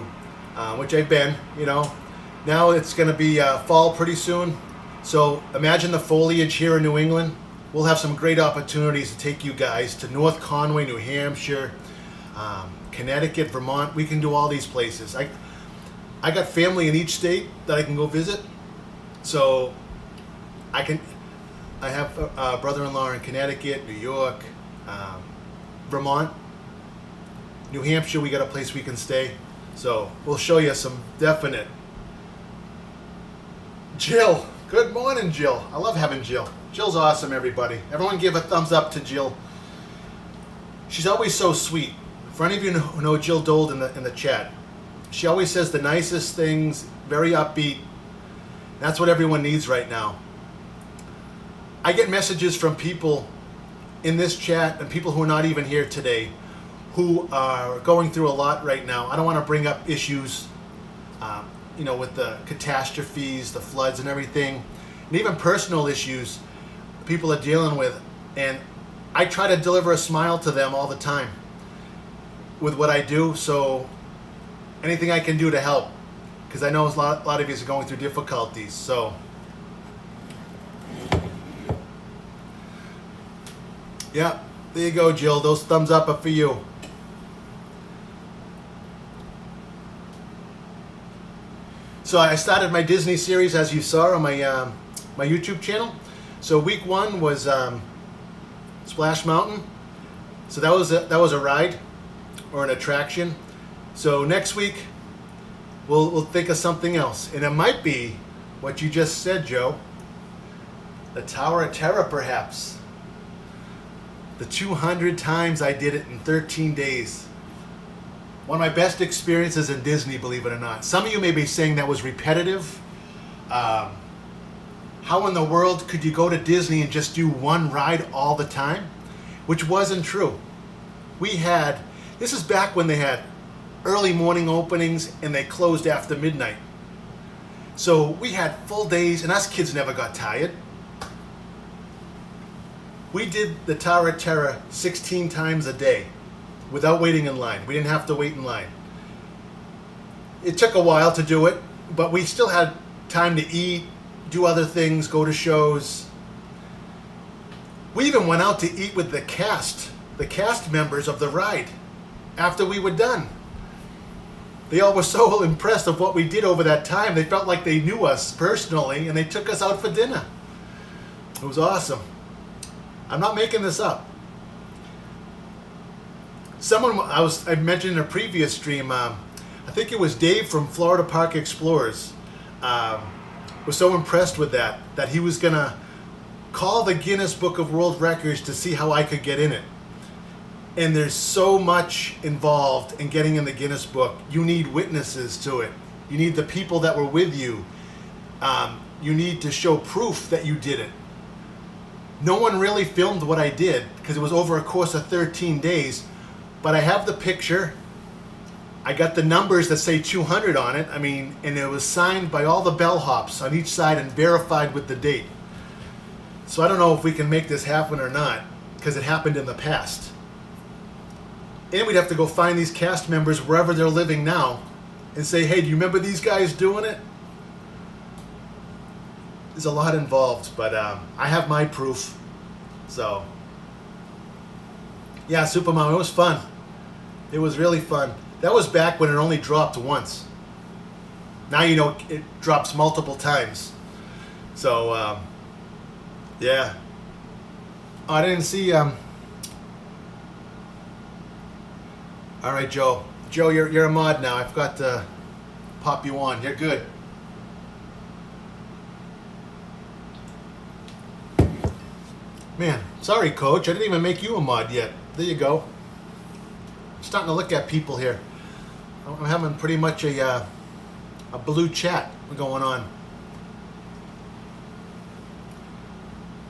which I've been, you know. Now it's going to be fall pretty soon. So imagine the foliage here in New England. We'll have some great opportunities to take you guys to North Conway, New Hampshire, Connecticut, Vermont. We can do all these places. I got family in each state that I can go visit. So I have a brother-in-law in Connecticut, New York, Vermont, New Hampshire. We got a place we can stay. So we'll show you some definite. Jill. Good morning, Jill. I love having Jill. Jill's awesome, everybody. Everyone give a thumbs up to Jill. She's always so sweet. For any of you who know Jill Dold in the chat, she always says the nicest things, very upbeat. That's what everyone needs right now. I get messages from people in this chat and people who are not even here today who are going through a lot right now. I don't want to bring up issues, with the catastrophes, the floods and everything. and even personal issues people are dealing with. And I try to deliver a smile to them all the time with what I do. So anything I can do to help, because I know a lot of you are going through difficulties. So yeah, there you go, Jill. Those thumbs up are for you. So I started my Disney series, as you saw, on my my YouTube channel. So week 1 was Splash Mountain. So that was a ride or an attraction. So next week we'll think of something else, and it might be what you just said, Joe. The Tower of Terror, perhaps. The 200 times I did it in 13 days. One of my best experiences in Disney, believe it or not. Some of you may be saying that was repetitive. How in the world could you go to Disney and just do one ride all the time? Which wasn't true. This is back when they had early morning openings and they closed after midnight. So we had full days, and us kids never got tired. We did the Tower of Terror 16 times a day without waiting in line. We didn't have to wait in line. It took a while to do it, but we still had time to eat, do other things, go to shows. We even went out to eat with the cast members of the ride after we were done. They all were so impressed of what we did over that time. They felt like they knew us personally, and they took us out for dinner. It was awesome. I'm not making this up. Someone I mentioned in a previous stream, I think it was Dave from Florida Park Explorers, was so impressed with that he was gonna call the Guinness Book of World Records to see how I could get in it. And there's so much involved in getting in the Guinness Book. You need witnesses to it. You need the people that were with you. You need to show proof that you did it. No one really filmed what I did because it was over a course of 13 days. But I have the picture. I got the numbers that say 200 on it. And it was signed by all the bellhops on each side and verified with the date. So I don't know if we can make this happen or not, because it happened in the past. And we'd have to go find these cast members wherever they're living now and say, hey, do you remember these guys doing it? There's a lot involved, but I have my proof. So yeah, Supermom, it was fun. It was really fun. That was back when it only dropped once. Now it drops multiple times. So yeah. Oh, I didn't see all right, Joe. Joe, you're a mod now. I've got to pop you on. You're good. Man, sorry, Coach. I didn't even make you a mod yet. There you go. I'm starting to look at people here. I'm having pretty much a blue chat going on.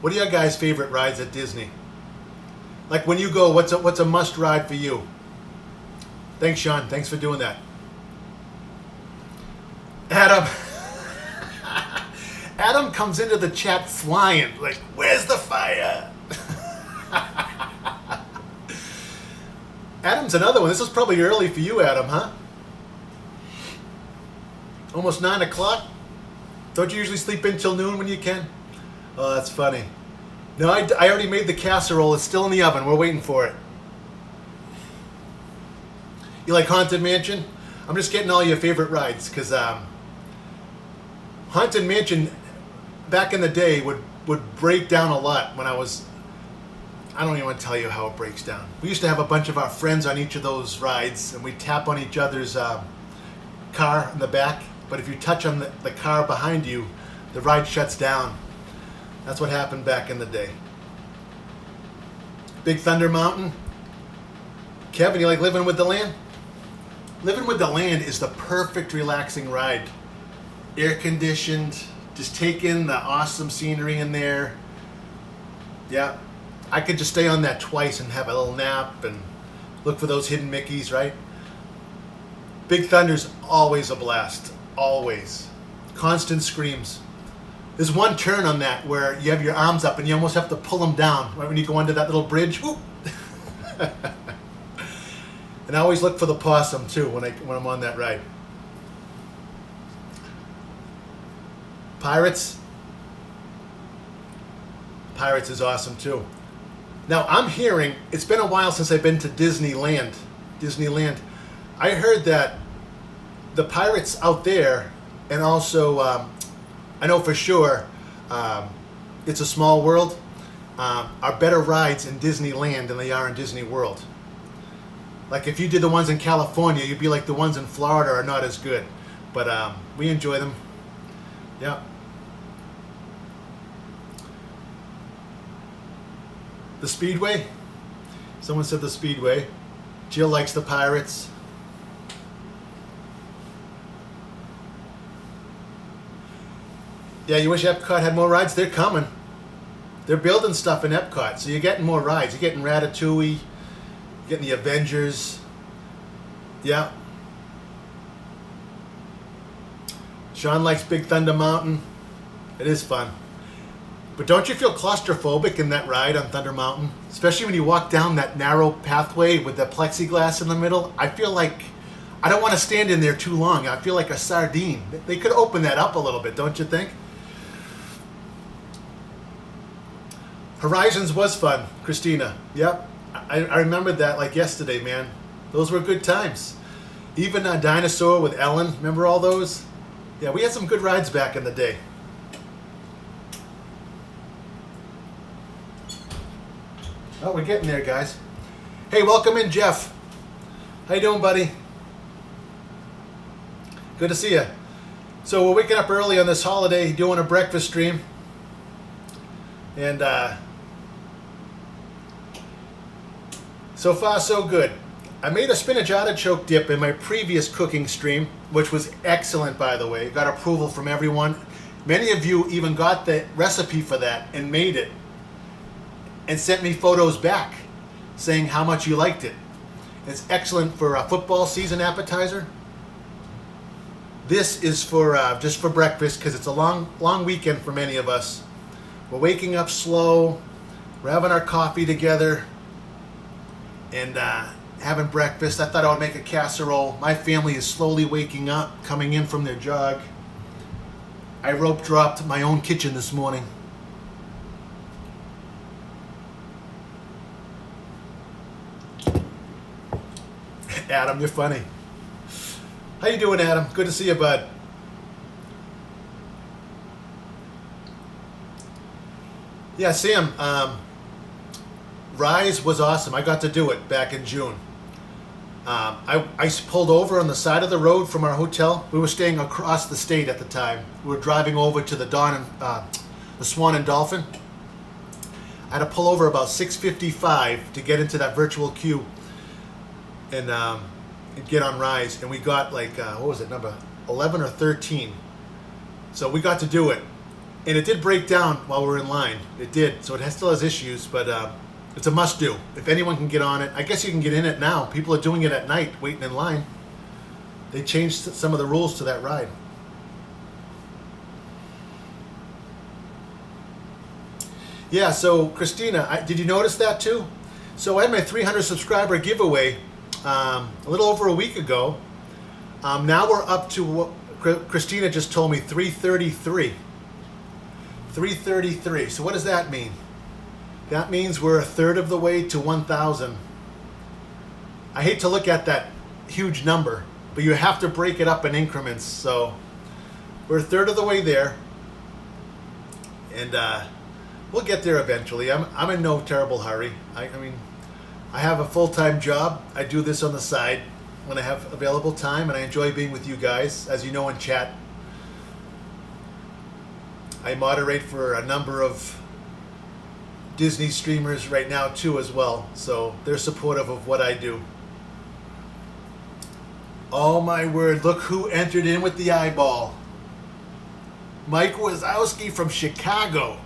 What are your guys' favorite rides at Disney? Like when you go, what's a must ride for you? Thanks, Sean. Thanks for doing that. Adam. Adam comes into the chat flying, like, where's the fire? Adam's another one. This is probably early for you, Adam, huh? Almost 9 o'clock? Don't you usually sleep in till noon when you can? Oh, that's funny. No, I already made the casserole. It's still in the oven. We're waiting for it. You like Haunted Mansion? I'm just getting all your favorite rides, because Haunted Mansion back in the day would break down a lot when I don't even want to tell you how it breaks down. We used to have a bunch of our friends on each of those rides, and we'd tap on each other's car in the back, but if you touch on the car behind you, the ride shuts down. That's what happened back in the day. Big Thunder Mountain. Kevin, you like Living with the Land? Living with the Land is the perfect relaxing ride. Air conditioned, just take in the awesome scenery in there. Yeah, I could just stay on that twice and have a little nap and look for those hidden Mickeys, right? Big Thunder's always a blast, always. Constant screams. There's one turn on that where you have your arms up and you almost have to pull them down right when you go under that little bridge. Whoop. And I always look for the possum too when I'm on that ride. Pirates is awesome too. Now I'm hearing, it's been a while since I've been to Disneyland. I heard that the Pirates out there, and also I know for sure It's a Small World are better rides in Disneyland than they are in Disney World. Like if you did the ones in California, you'd be like the ones in Florida are not as good. But we enjoy them. Yeah. The Speedway? Someone said the Speedway. Jill likes the Pirates. Yeah, you wish Epcot had more rides? They're coming. They're building stuff in Epcot, so you're getting more rides. You're getting Ratatouille, you're getting the Avengers. Yeah. Sean likes Big Thunder Mountain. It is fun. But don't you feel claustrophobic in that ride on Thunder Mountain? Especially when you walk down that narrow pathway with the plexiglass in the middle. I feel like I don't want to stand in there too long. I feel like a sardine. They could open that up a little bit, don't you think? Horizons was fun, Christina. Yep. I remember that like yesterday, man. Those were good times. Even Dinosaur with Ellen. Remember all those? Yeah, we had some good rides back in the day. Oh, we're getting there, guys. Hey, welcome in, Jeff. How you doing, buddy? Good to see you. So we're waking up early on this holiday, doing a breakfast stream. And so far, so good. I made a spinach artichoke dip in my previous cooking stream, which was excellent, by the way. Got approval from everyone. Many of you even got the recipe for that and made it and sent me photos back saying how much you liked it. It's excellent for a football season appetizer. This is for just for breakfast because it's a long weekend for many of us. We're waking up slow. We're having our coffee together and having breakfast. I thought I would make a casserole. My family is slowly waking up, coming in from their jog. I rope dropped my own kitchen this morning. Adam, you're funny. How you doing, Adam? Good to see you, bud. Yeah, Sam, Rise was awesome. I got to do it back in June. I pulled over on the side of the road from our hotel. We were staying across the state at the time. We were driving over to the Swan and Dolphin. I had to pull over about 6:55 to get into that virtual queue and get on Rise. And we got like, what was it, number 11 or 13. So we got to do it. And it did break down while we were in line. It did. So it still has issues, but it's a must-do. If anyone can get on it, I guess you can get in it now. People are doing it at night, waiting in line. They changed some of the rules to that ride. Yeah, so Christina, did you notice that too? So I had my 300 subscriber giveaway a little over a week ago. Now we're up to what Christina just told me, 333. 333. So what does that mean? That means we're a third of the way to 1,000. I hate to look at that huge number, but you have to break it up in increments. So we're a third of the way there, and we'll get there eventually. I'm in no terrible hurry. I mean, I have a full-time job. I do this on the side when I have available time, and I enjoy being with you guys, as you know, in chat. I moderate for a number of Disney streamers right now too as well, so they're supportive of what I do. Oh my word, look who entered in with the eyeball. Mike Wazowski from Chicago.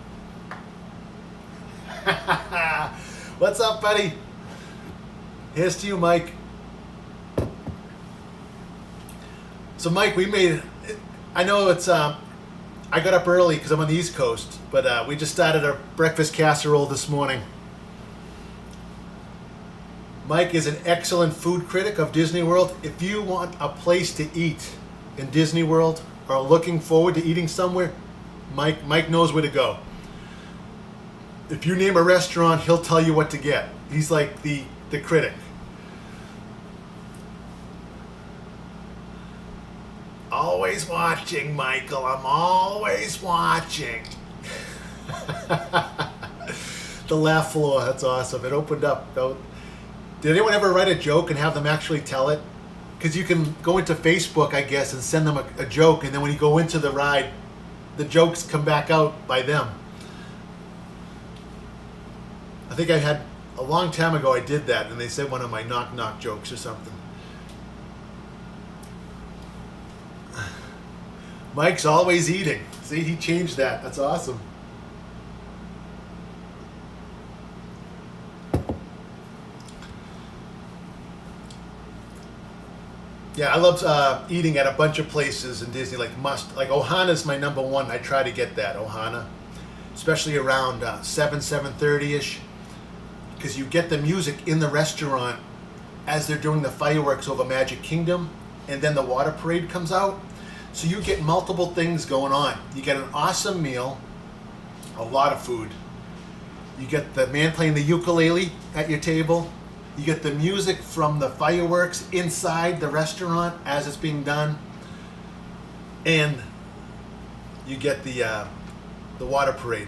What's up, buddy? Here's to you, Mike. So Mike, we made, I know it's I got up early because I'm on the East Coast, but we just started our breakfast casserole this morning. Mike is an excellent food critic of Disney World. If you want a place to eat in Disney World or are looking forward to eating somewhere, Mike knows where to go. If you name a restaurant, he'll tell you what to get. He's like the critic. Always watching, Michael. I'm always watching. The laugh floor, that's awesome. It opened up. Did anyone ever write a joke and have them actually tell it? Because you can go into Facebook, I guess, and send them a joke, and then when you go into the ride, the jokes come back out by them. I think I had, a long time ago I did that, and they said one of my knock-knock jokes or something. Mike's always eating. See, he changed that. That's awesome. Yeah, I love eating at a bunch of places in Disney, like Ohana's my number one. I try to get that, Ohana. Especially around 7:30-ish. Because you get the music in the restaurant as they're doing the fireworks over Magic Kingdom, and then the water parade comes out. So you get multiple things going on. You get an awesome meal, a lot of food. You get the man playing the ukulele at your table. You get the music from the fireworks inside the restaurant as it's being done. And you get the water parade.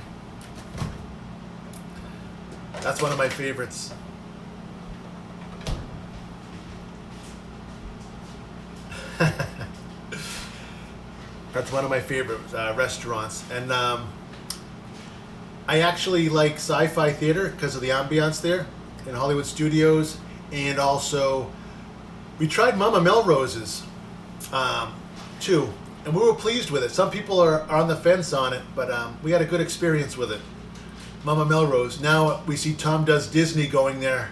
That's one of my favorites. That's one of my favorite restaurants. And I actually like sci-fi theater because of the ambiance there in Hollywood Studios. And also, we tried Mama Melrose's too. And we were pleased with it. Some people are on the fence on it, but we had a good experience with it. Mama Melrose. Now we see Tom Does Disney going there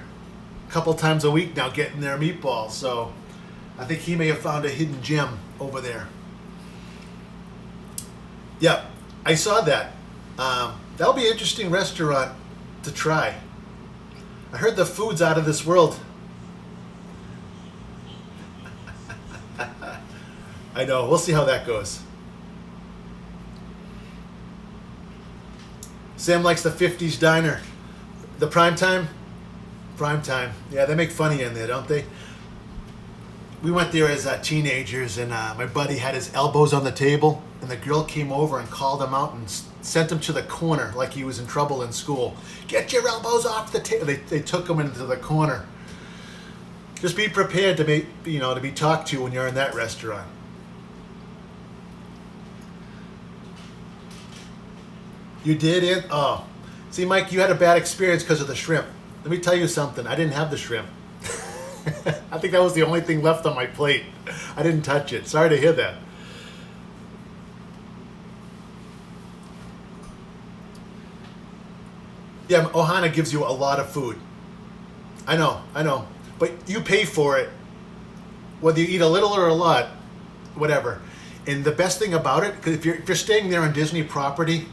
a couple times a week now getting their meatballs. So I think he may have found a hidden gem over there. Yeah, I saw that. That'll be an interesting restaurant to try. I heard the food's out of this world. I know. We'll see how that goes. Sam likes the 50s diner. The prime time? Prime time. Yeah, they make fun of you in there, don't they? We went there as teenagers, and my buddy had his elbows on the table, and the girl came over and called him out and sent him to the corner like he was in trouble in school. Get your elbows off the table. They took him into the corner. Just be prepared to be talked to when you're in that restaurant. You did it? Oh. See, Mike, you had a bad experience because of the shrimp. Let me tell you something. I didn't have the shrimp. I think that was the only thing left on my plate. I didn't touch it. Sorry to hear that. Yeah, Ohana gives you a lot of food. I know. But you pay for it, whether you eat a little or a lot, whatever. And the best thing about it, because if you're staying there on Disney property,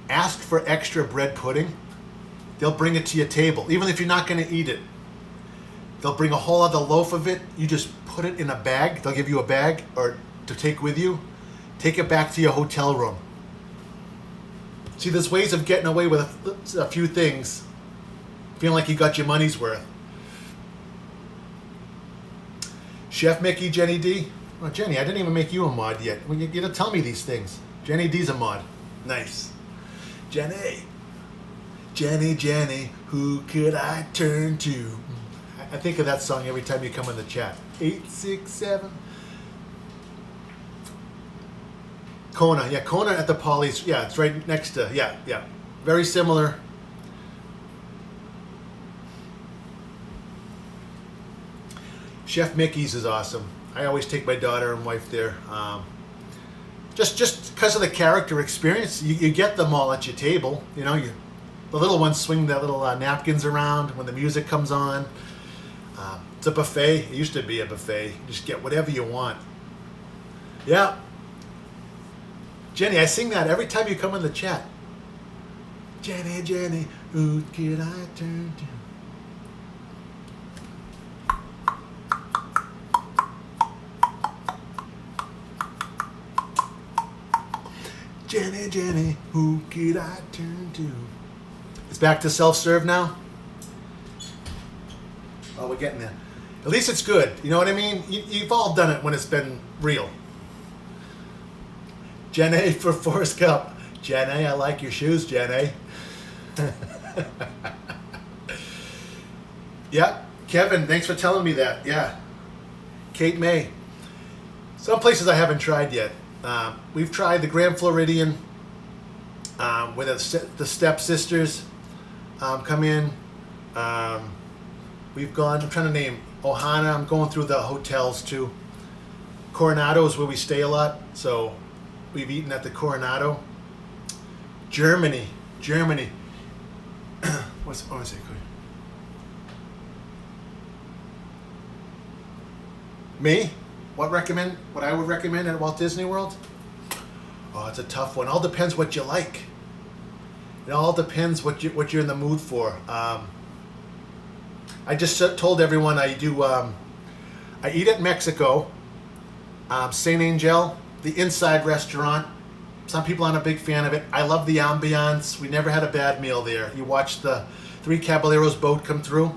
ask for extra bread pudding. They'll bring it to your table, even if you're not going to eat it. They'll bring a whole other loaf of it. You just put it in a bag. They'll give you a bag or to take with you. Take it back to your hotel room. See, there's ways of getting away with a few things, feeling like you got your money's worth. Chef Mickey, Jenny D. Oh, Jenny, I didn't even make you a mod yet. Well, you gotta tell me these things. Jenny D's a mod. Nice. Jenny, who could I turn to? I think of that song every time you come in the chat. 867. Kona. Yeah, Kona at the Polly's. Yeah, it's right next to. Yeah. Very similar. Chef Mickey's is awesome. I always take my daughter and wife there. Just because of the character experience, you get them all at your table. The little ones swing their little napkins around when the music comes on. It's a buffet. It used to be a buffet. You just get whatever you want. Yeah. Jenny, I sing that every time you come in the chat. Jenny, Jenny, who could I turn to? Jenny, Jenny, who could I turn to? It's back to self-serve now? Oh, we're getting there. At least it's good. You know what I mean? You've all done it when it's been real. Jenny for Forrest Gump. Jenny, I like your shoes, Jenny. Yeah, Kevin, thanks for telling me that. Yeah. Kate May. Some places I haven't tried yet. We've tried the Grand Floridian, where the stepsisters come in. We've gone, I'm trying to name, Ohana. I'm going through the hotels too. Coronado is where we stay a lot, so we've eaten at the Coronado. Germany. What's it? Me? What I would recommend at Walt Disney World? Oh, it's a tough one. All depends what you like. It all depends what you're in the mood for. I just told everyone I eat at Mexico, Saint Angel, the inside restaurant. Some people aren't a big fan of it. I love the ambiance. We never had a bad meal there. You watch the Three Caballeros boat come through.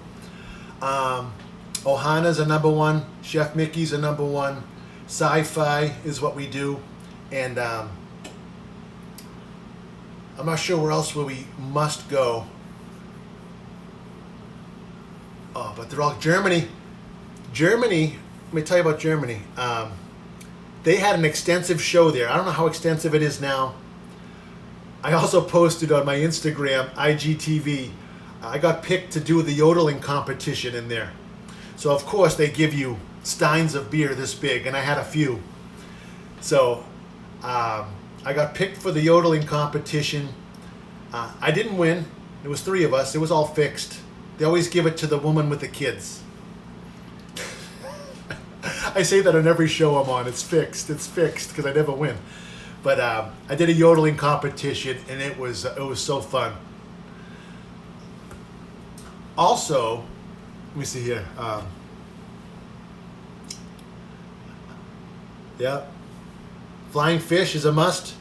Ohana's a number one. Chef Mickey's a number one. Sci-Fi is what we do. And I'm not sure where else where we must go. Oh, but they're all Germany. Germany, let me tell you about Germany. They had an extensive show there. I don't know how extensive it is now. I also posted on my Instagram, IGTV, I got picked to do the yodeling competition in there. So of course they give you steins of beer this big, and I had a few. So I got picked for the yodeling competition. I didn't win. There was 3 of us. It was all fixed. They always give it to the woman with the kids. I say that on every show I'm on. It's fixed because I never win. But I did a yodeling competition, and it was so fun. Also, let me see here. Yeah, flying fish is a must.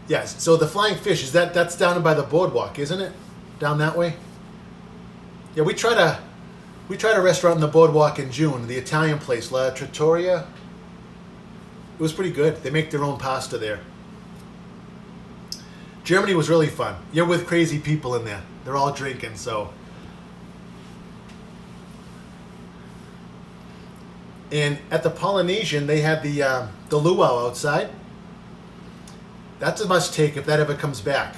Yes. So the flying fish that's down by the boardwalk, isn't it? Down that way. Yeah, we tried a restaurant in the boardwalk in June, the Italian place, La Trattoria. It was pretty good. They make their own pasta there. Germany was really fun. You're with crazy people in there. They're all drinking, so. And at the Polynesian, they had the luau outside. That's a must take if that ever comes back.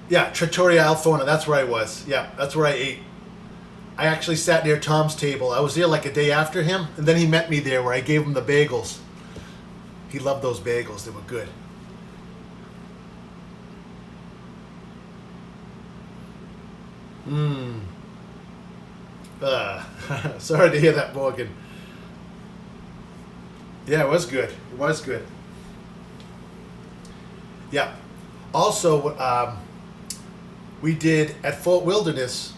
Yeah, Trattoria Alfona, that's where I was. Yeah, that's where I ate. I actually sat near Tom's table. I was there like a day after him, and then he met me there where I gave him the bagels. He loved those bagels. They were good. Sorry to hear that, Morgan. Yeah, it was good. It was good. Yeah. Also, we did at Fort Wilderness,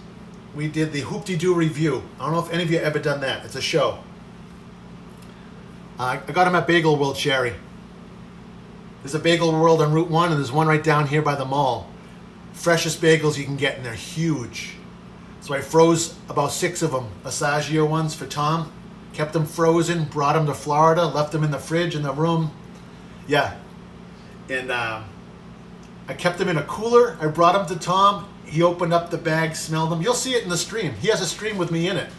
we did the Hoop-de-Doo review. I don't know if any of you have ever done that. It's a show. I got them at Bagel World, Sherry. There's a Bagel World on Route 1, and there's one right down here by the mall. Freshest bagels you can get, and they're huge. So I froze about 6 of them, Assaggio ones for Tom. Kept them frozen, brought them to Florida, left them in the fridge in the room. Yeah. And I kept them in a cooler. I brought them to Tom. He opened up the bag, smelled them. You'll see it in the stream. He has a stream with me in it.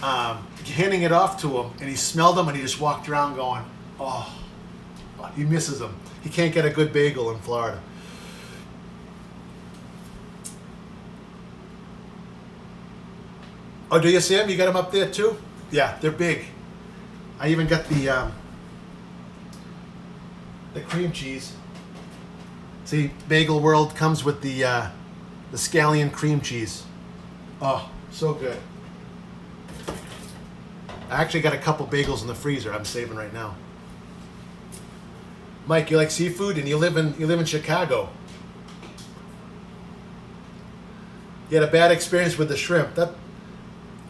Handing it off to him, and he smelled them, and he just walked around going, oh, he misses them. He can't get a good bagel in Florida. Oh, do you see them? You got them up there too? Yeah, they're big. I even got the cream cheese. See, Bagel World comes with the scallion cream cheese. Oh, so good. I actually got a couple bagels in the freezer I'm saving right now. Mike, you like seafood, and you live in Chicago. You had a bad experience with the shrimp. That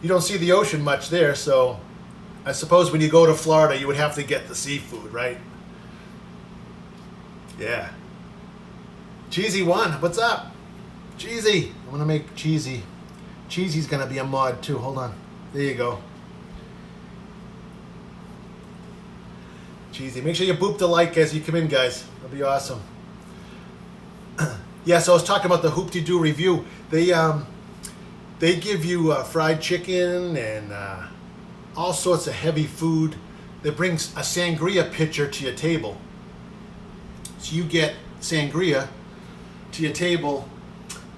you don't see the ocean much there, so I suppose when you go to Florida, you would have to get the seafood, right? Yeah. Cheesy one, what's up? Cheesy, I want to make Cheesy. Cheesy's gonna be a mod too. Hold on. There you go. Cheesy. Make sure you boop the like as you come in, guys. That'll be awesome. Yeah, so I was talking about the Hoop-de-Doo review. They give you fried chicken and all sorts of heavy food. They bring a sangria pitcher to your table. So you get sangria to your table,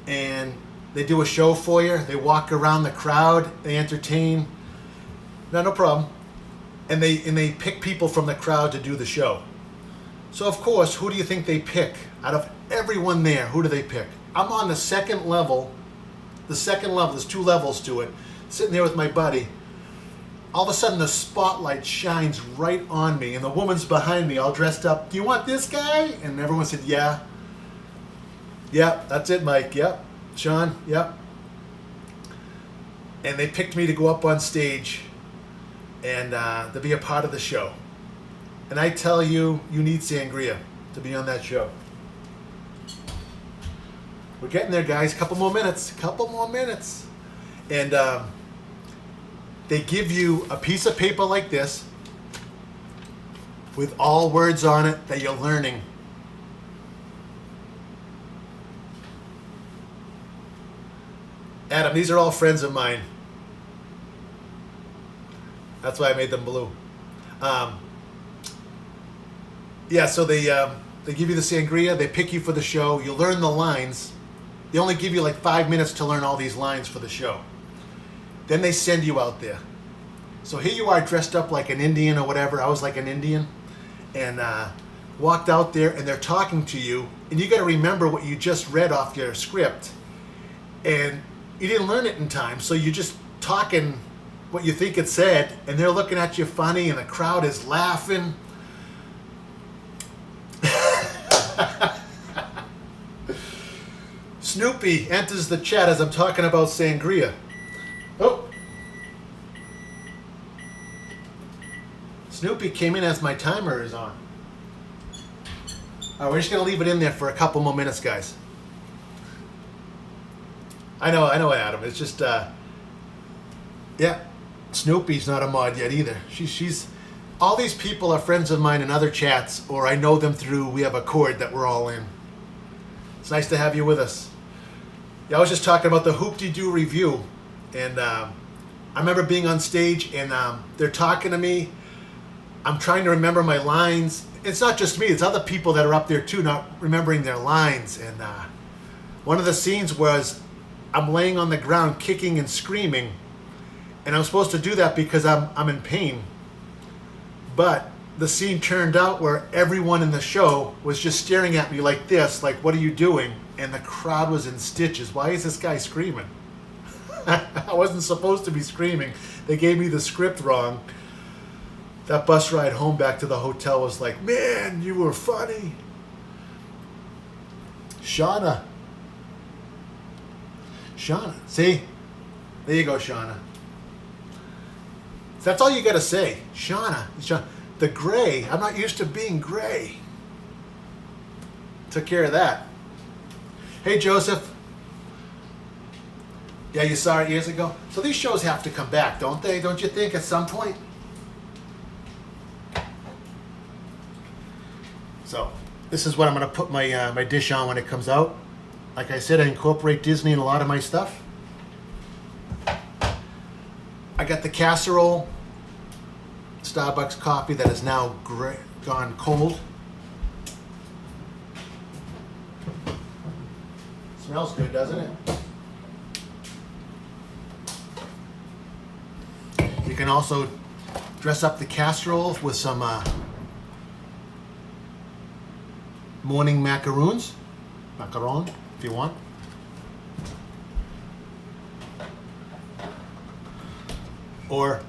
and they do a show for you. They walk around the crowd. They entertain. No problem. And they pick people from the crowd to do the show. So of course, who do you think they pick? Out of everyone there, who do they pick? I'm on the second level. The second level, there's 2 levels to it. Sitting there with my buddy. All of a sudden, the spotlight shines right on me, and the woman's behind me, all dressed up. Do you want this guy? And everyone said, yeah. Yep, that's it, Mike. Yep. Sean, yep. And they picked me to go up on stage and to be a part of the show. And I tell you, you need sangria to be on that show. We're getting there, guys. Couple more minutes. And they give you a piece of paper like this with all words on it that you're learning. Adam, these are all friends of mine. That's why I made them blue. Yeah, so they give you the sangria. They pick you for the show. You learn the lines. They only give you like 5 minutes to learn all these lines for the show. Then they send you out there. So here you are dressed up like an Indian or whatever. I was like an Indian. And walked out there, and they're talking to you. And you got to remember what you just read off your script. And you didn't learn it in time, so you're just talking what you think it said. And they're looking at you funny, and the crowd is laughing. Snoopy enters the chat as I'm talking about sangria. Oh. Snoopy came in as my timer is on. All right, we're just going to leave it in there for a couple more minutes, guys. I know, Adam. It's just, yeah, Snoopy's not a mod yet either. She's, all these people are friends of mine in other chats, or I know them through, we have a Cord that we're all in. It's nice to have you with us. Yeah, I was just talking about the Hoop-de-Doo review, and I remember being on stage, and they're talking to me. I'm trying to remember my lines. It's not just me, it's other people that are up there too, not remembering their lines. And one of the scenes was I'm laying on the ground kicking and screaming, and I'm supposed to do that because I'm in pain. But the scene turned out where everyone in the show was just staring at me like this, like, what are you doing? And the crowd was in stitches. Why is this guy screaming? I wasn't supposed to be screaming. They gave me the script wrong. That bus ride home back to the hotel was like, man, you were funny. Shauna, see? There you go, Shauna. That's all you got to say. Shauna. The gray. I'm not used to being gray. Took care of that. Hey, Joseph. Yeah, you saw it years ago. So these shows have to come back, don't they? Don't you think at some point? So this is what I'm going to put my my dish on when it comes out. Like I said, I incorporate Disney in a lot of my stuff. I got the casserole, Starbucks coffee that is now gone cold. Smells good, doesn't it? You can also dress up the casserole with some morning macaroon, if you want. Or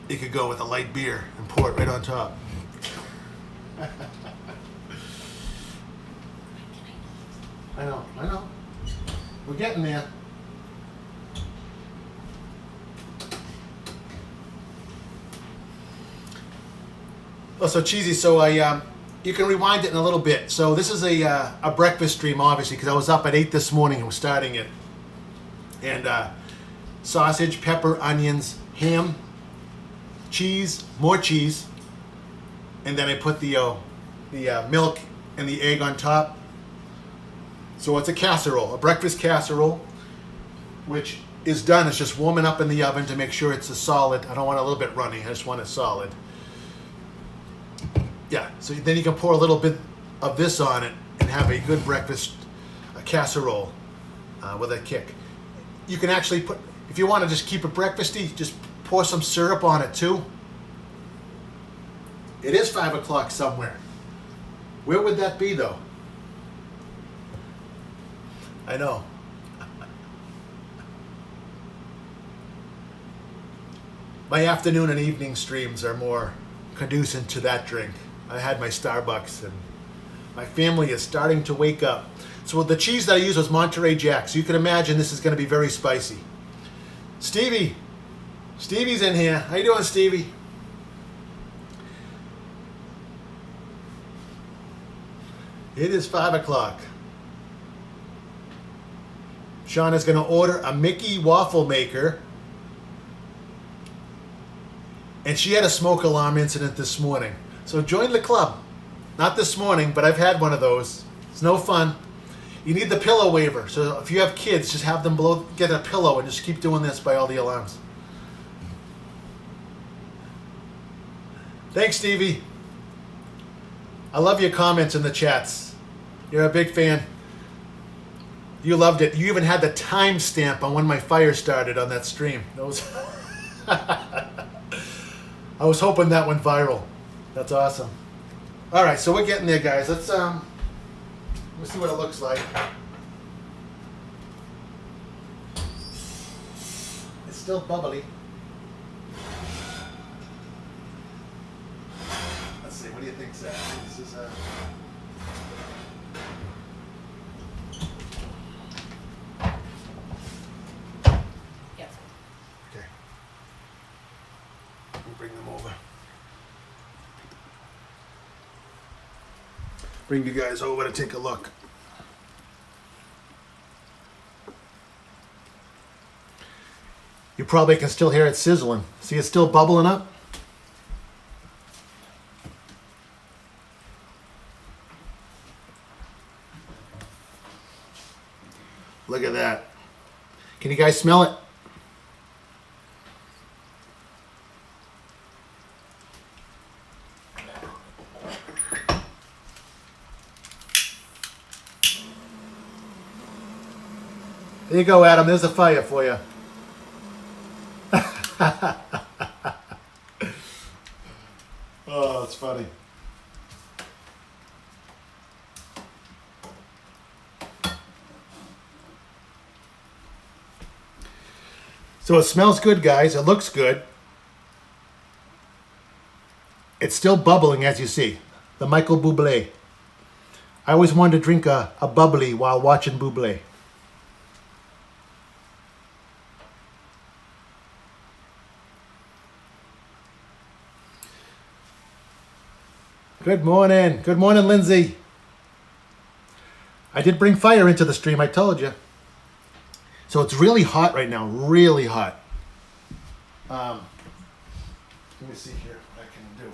you could go with a light beer and pour it right on top. I know. We're getting there. Oh, so cheesy. So you can rewind it in a little bit. So this is a breakfast stream, obviously, because I was up at 8 this morning and was starting it. And sausage, pepper, onions, ham, cheese, more cheese, and then I put the milk and the egg on top. So it's a casserole, a breakfast casserole, which is done. It's just warming up in the oven to make sure it's a solid. I don't want it a little bit runny. I just want it solid. Yeah, so then you can pour a little bit of this on it and have a good breakfast casserole with a kick. You can actually put, if you want to just keep it breakfasty, just pour some syrup on it too. It is 5 o'clock somewhere. Where would that be though? I know. My afternoon and evening streams are more conducive to that drink. I had my Starbucks and my family is starting to wake up. So the cheese that I use was Monterey Jack. So you can imagine this is going to be very spicy. Stevie's in here. How you doing, Stevie? It is 5 o'clock. Sean is going to order a Mickey waffle maker. And she had a smoke alarm incident this morning. So join the club. Not this morning, but I've had one of those. It's no fun. You need the pillow waiver. So if you have kids, just have them get a pillow and just keep doing this by all the alarms. Thanks, Stevie. I love your comments in the chats. You're a big fan. You loved it. You even had the timestamp on when my fire started on that stream. That was I was hoping that went viral. That's awesome. All right, so we're getting there, guys. Let's see what it looks like. It's still bubbly. Let's see. What do you think, Zach? This is Yes. okay. We'll bring them over. Bring you guys over to take a look. You probably can still hear it sizzling. See, it's still bubbling up. Look at that. Can you guys smell it? There you go, Adam. There's a fire for you. Oh, it's funny. So it smells good, guys. It looks good. It's still bubbling, as you see. The Michael Bublé. I always wanted to drink a bubbly while watching Bublé. Good morning. Good morning, Lindsay. I did bring fire into the stream, I told you. So it's really hot right now, really hot. Let me see here what I can do.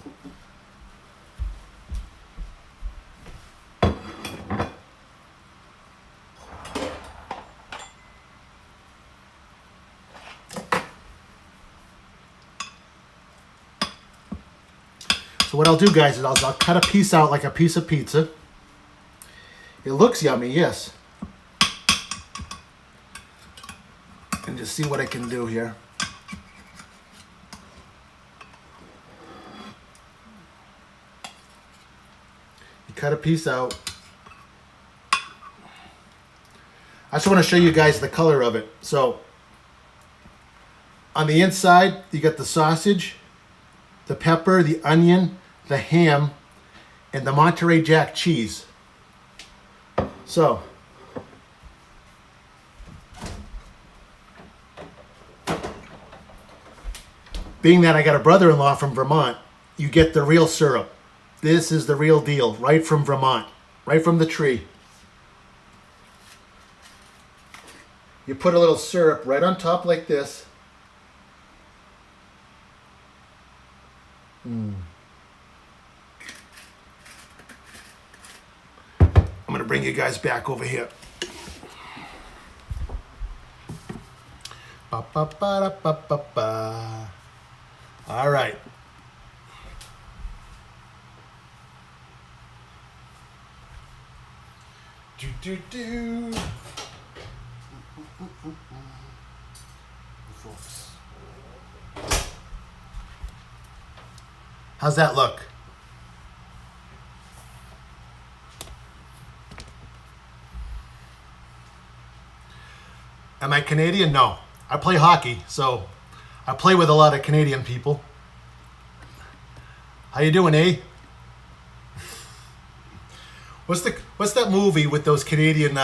So what I'll do, guys, is I'll cut a piece out like a piece of pizza. It looks yummy, yes. And just see what I can do here. You cut a piece out. I just want to show you guys the color of it. So on the inside, you got the sausage, the pepper, the onion, the ham, and the Monterey Jack cheese. So, being that I got a brother-in-law from Vermont, you get the real syrup. This is the real deal, right from Vermont, right from the tree. You put a little syrup right on top like this. I'm going to bring you guys back over here. Ba, ba, ba, da, ba, ba, ba. All right. Do, do, do. How's that look? Am I Canadian? No. I play hockey, so I play with a lot of Canadian people. How you doing, eh? What's that movie with those Canadian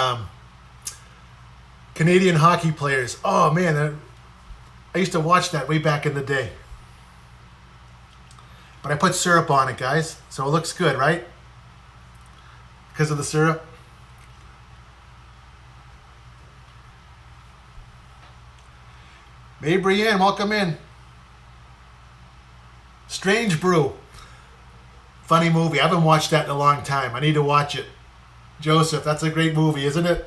hockey players? Oh man, I used to watch that way back in the day. But I put syrup on it, guys, so it looks good, right? Because of the syrup. Hey, Brienne, welcome in. Strange Brew. Funny movie. I haven't watched that in a long time. I need to watch it. Joseph, that's a great movie, isn't it?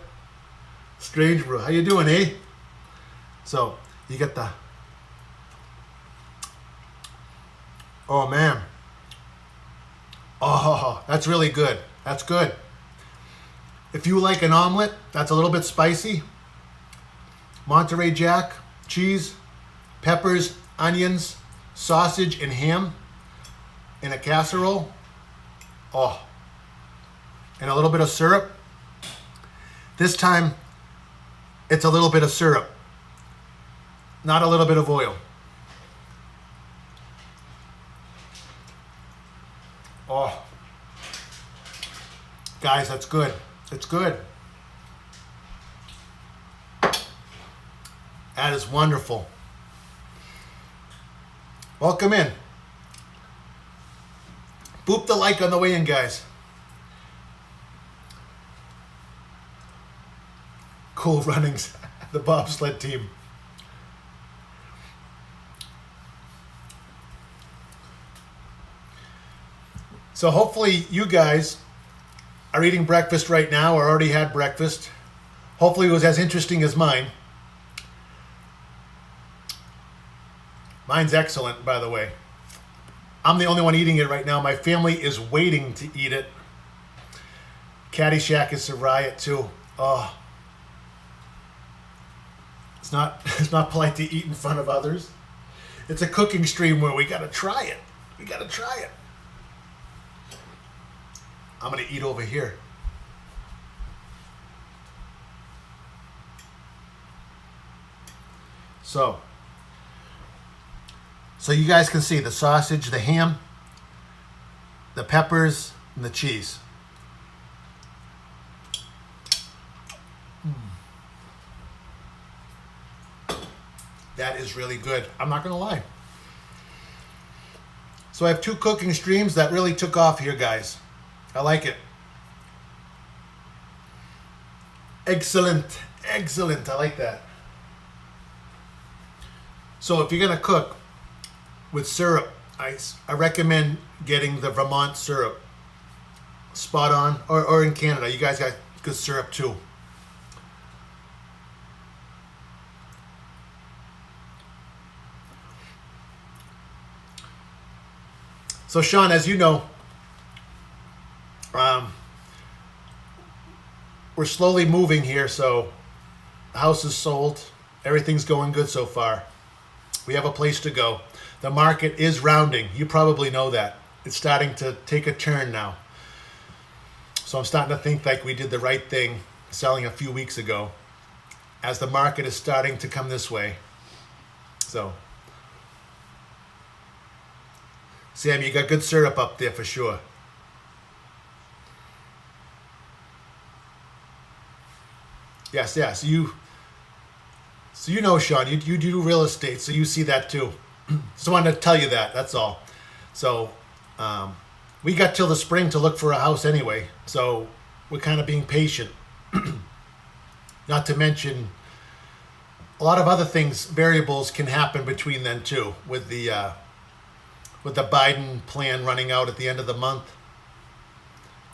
Strange Brew. How you doing, eh? So, you got the... Oh, man. Oh, that's really good. That's good. If you like an omelet, that's a little bit spicy. Monterey Jack, cheese, peppers, onions, sausage, and ham in a casserole. Oh. And a little bit of syrup. This time, it's a little bit of syrup, not a little bit of oil. Oh. Guys, that's good. It's good. That is wonderful. Welcome in. Boop the like on the way in, guys. Cool runnings. The bobsled team. So hopefully you guys are eating breakfast right now or already had breakfast. Hopefully it was as interesting as mine. Mine's excellent, by the way. I'm the only one eating it right now. My family is waiting to eat it. Caddyshack is a riot too. Oh. It's not polite to eat in front of others. It's a cooking stream where we gotta try it. We gotta try it. I'm gonna eat over here. So you guys can see the sausage, the ham, the peppers, and the cheese. That is really good. I'm not gonna lie. So I have two cooking streams that really took off here, guys. I like it. Excellent. Excellent. I like that. So if you're going to cook with syrup, I recommend getting the Vermont syrup. Spot on. Or in Canada. You guys got good syrup too. So Sean, as you know, we're slowly moving here, so the house is sold. Everything's going good so far. We have a place to go. The market is rounding. You probably know that. It's starting to take a turn now. So I'm starting to think like we did the right thing selling a few weeks ago, as the market is starting to come this way. So Sam, you got good syrup up there for sure. Yes. So you know, Sean, you do real estate, so you see that too. Just wanted to tell you that. That's all. So we got till the spring to look for a house anyway. So we're kind of being patient. Not to mention, a lot of other things, variables can happen between then too. With the Biden plan running out at the end of the month,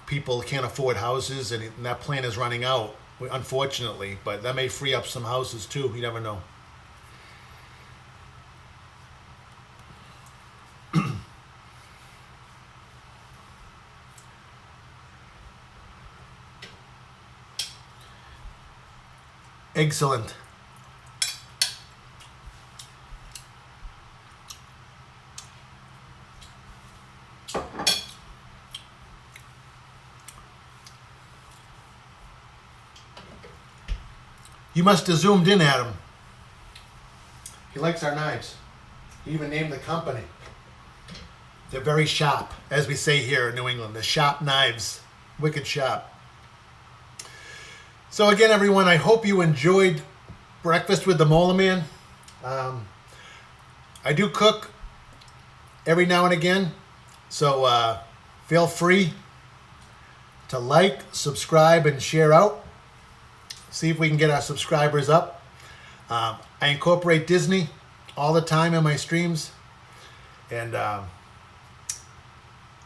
people can't afford houses, and that plan is running out, unfortunately. But that may free up some houses too. You never know. Excellent. You must have zoomed in at him. He likes our knives. He even named the company. They're very sharp, as we say here in New England. The sharp knives. Wicked sharp. So again, everyone, I hope you enjoyed Breakfast with the Molar Man. I do cook every now and again, so feel free to like, subscribe, and share out. See if we can get our subscribers up. I incorporate Disney all the time in my streams. And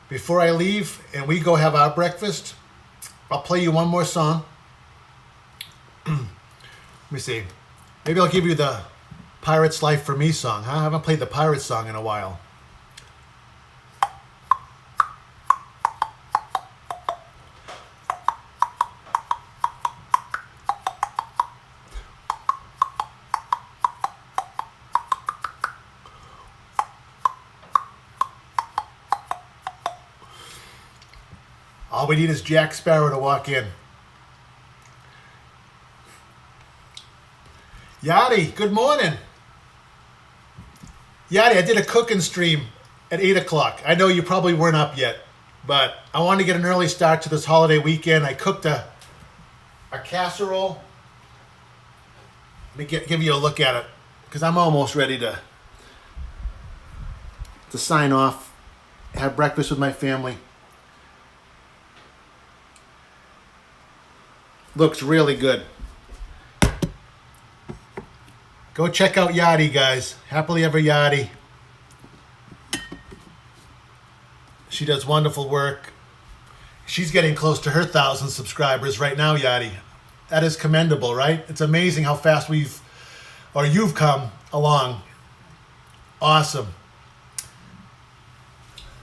before I leave and we go have our breakfast, I'll play you one more song. Let me see. Maybe I'll give you the Pirate's Life for Me song. Huh? I haven't played the pirate song in a while. All we need is Jack Sparrow to walk in. Yadi, good morning. Yadi, I did a cooking stream at 8 o'clock. I know you probably weren't up yet, but I wanted to get an early start to this holiday weekend. I cooked a casserole. Let me give you a look at it, because I'm almost ready to sign off, have breakfast with my family. Looks really good. Go check out Yadi, guys. Happily Ever Yadi. She does wonderful work. She's getting close to her 1,000 subscribers right now, Yadi. That is commendable, right? It's amazing how fast you've come along. Awesome.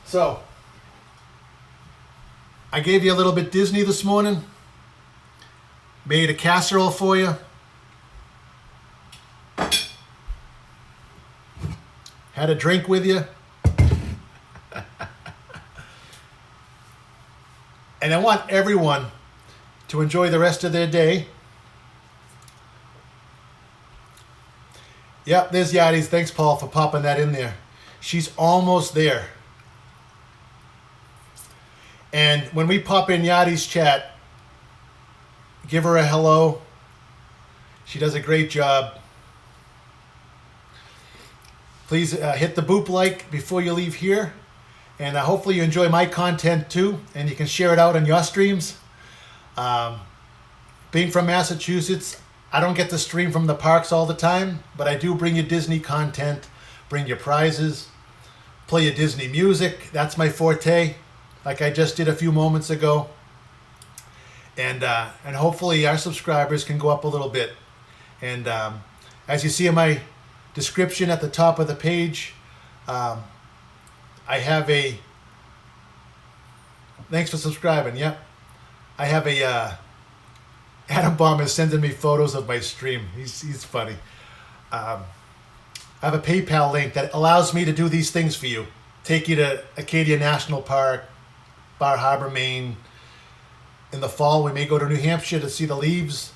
So, I gave you a little bit Disney this morning. Made a casserole for you. Had a drink with you. And I want everyone to enjoy the rest of their day. Yep, there's Yadi's. Thanks, Paul, for popping that in there. She's almost there. And when we pop in Yadi's chat, give her a hello. She does a great job. Please hit the boop like before you leave here. And hopefully you enjoy my content too. And you can share it out on your streams. Being from Massachusetts, I don't get to stream from the parks all the time. But I do bring you Disney content. Bring you prizes. Play you Disney music. That's my forte. Like I just did a few moments ago. And hopefully our subscribers can go up a little bit. And as you see in my description at the top of the page, I have a... Thanks for subscribing. Yep. I have a... Adam Baum is sending me photos of my stream. He's funny. I have a PayPal link that allows me to do these things for you. Take you to Acadia National Park, Bar Harbor, Maine. In the fall, we may go to New Hampshire to see the leaves.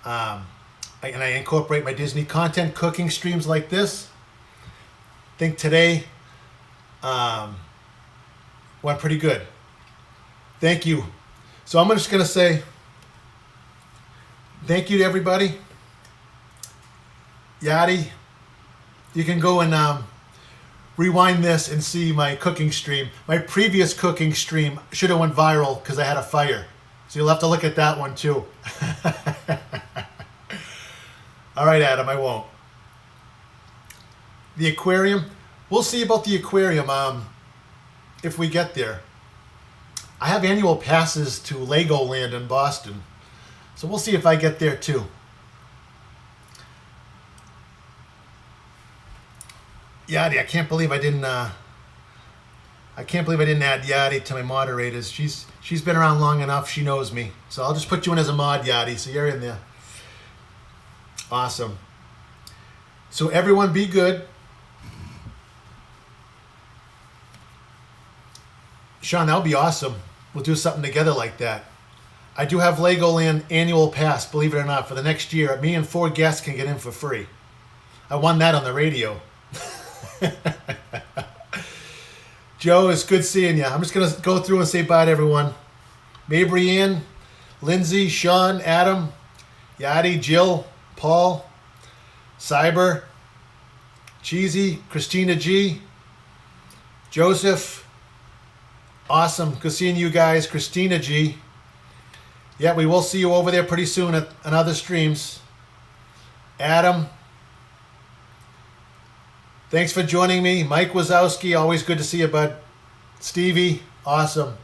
And I incorporate my Disney content, cooking streams like this. I think today, Went pretty good. Thank you. So I'm just going to say thank you to everybody. Yadi, you can go and rewind this and see my cooking stream. My previous cooking stream should have went viral because I had a fire. So you'll have to look at that one too. All right, Adam, I won't. The aquarium, we'll see about the aquarium if we get there. I have annual passes to Legoland in Boston, so we'll see if I get there too. Yadi, I can't believe I didn't add Yadi to my moderators. She's been around long enough. She knows me, so I'll just put you in as a mod, Yadi. So you're in there. Awesome. So everyone, be good. Sean, that'll be awesome. We'll do something together like that. I do have Legoland annual pass, believe it or not, for the next year. Me and 4 guests can get in for free. I won that on the radio. Joe, it's good seeing you. I'm just going to go through and say bye to everyone. Mabry Ann, Lindsay, Sean, Adam, Yadi, Jill, Paul, Cyber, Cheesy, Christina G, Joseph. Awesome. Good seeing you guys. Christina G. Yeah, we will see you over there pretty soon on other streams. Adam. Thanks for joining me. Mike Wazowski, always good to see you, bud. Stevie, awesome.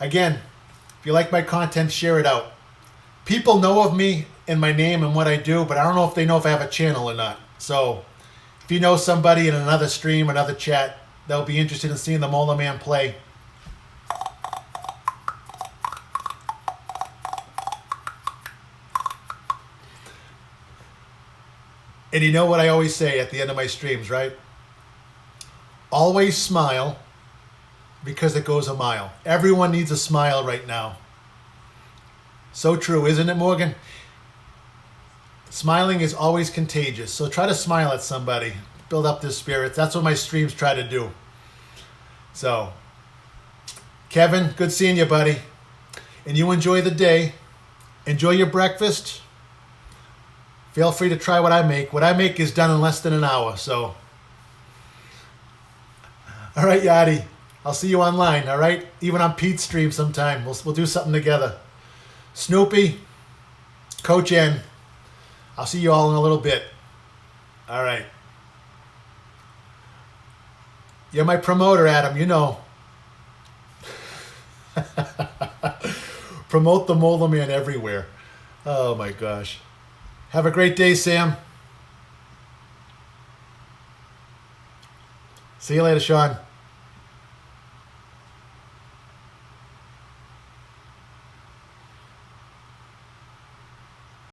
Again, if you like my content, share it out. People know of me and my name and what I do, but I don't know if they know if I have a channel or not. So if you know somebody in another stream, another chat, that'll be interested in seeing the Molar Man play, and you know what I always say at the end of my streams, right? Always smile because it goes a mile. Everyone needs a smile right now. So true, isn't it, Morgan? Smiling is always contagious. So try to smile at somebody. Build up their spirits. That's what my streams try to do. So, Kevin, good seeing you, buddy. And you enjoy the day. Enjoy your breakfast. Feel free to try what I make. What I make is done in less than an hour, so. All right, Yadi. I'll see you online, all right? Even on Pete's stream sometime. We'll do something together. Snoopy, Coach N. I'll see you all in a little bit. All right. You're my promoter, Adam, you know. Promote the Molar Man everywhere. Oh, my gosh. Have a great day, Sam. See you later, Sean.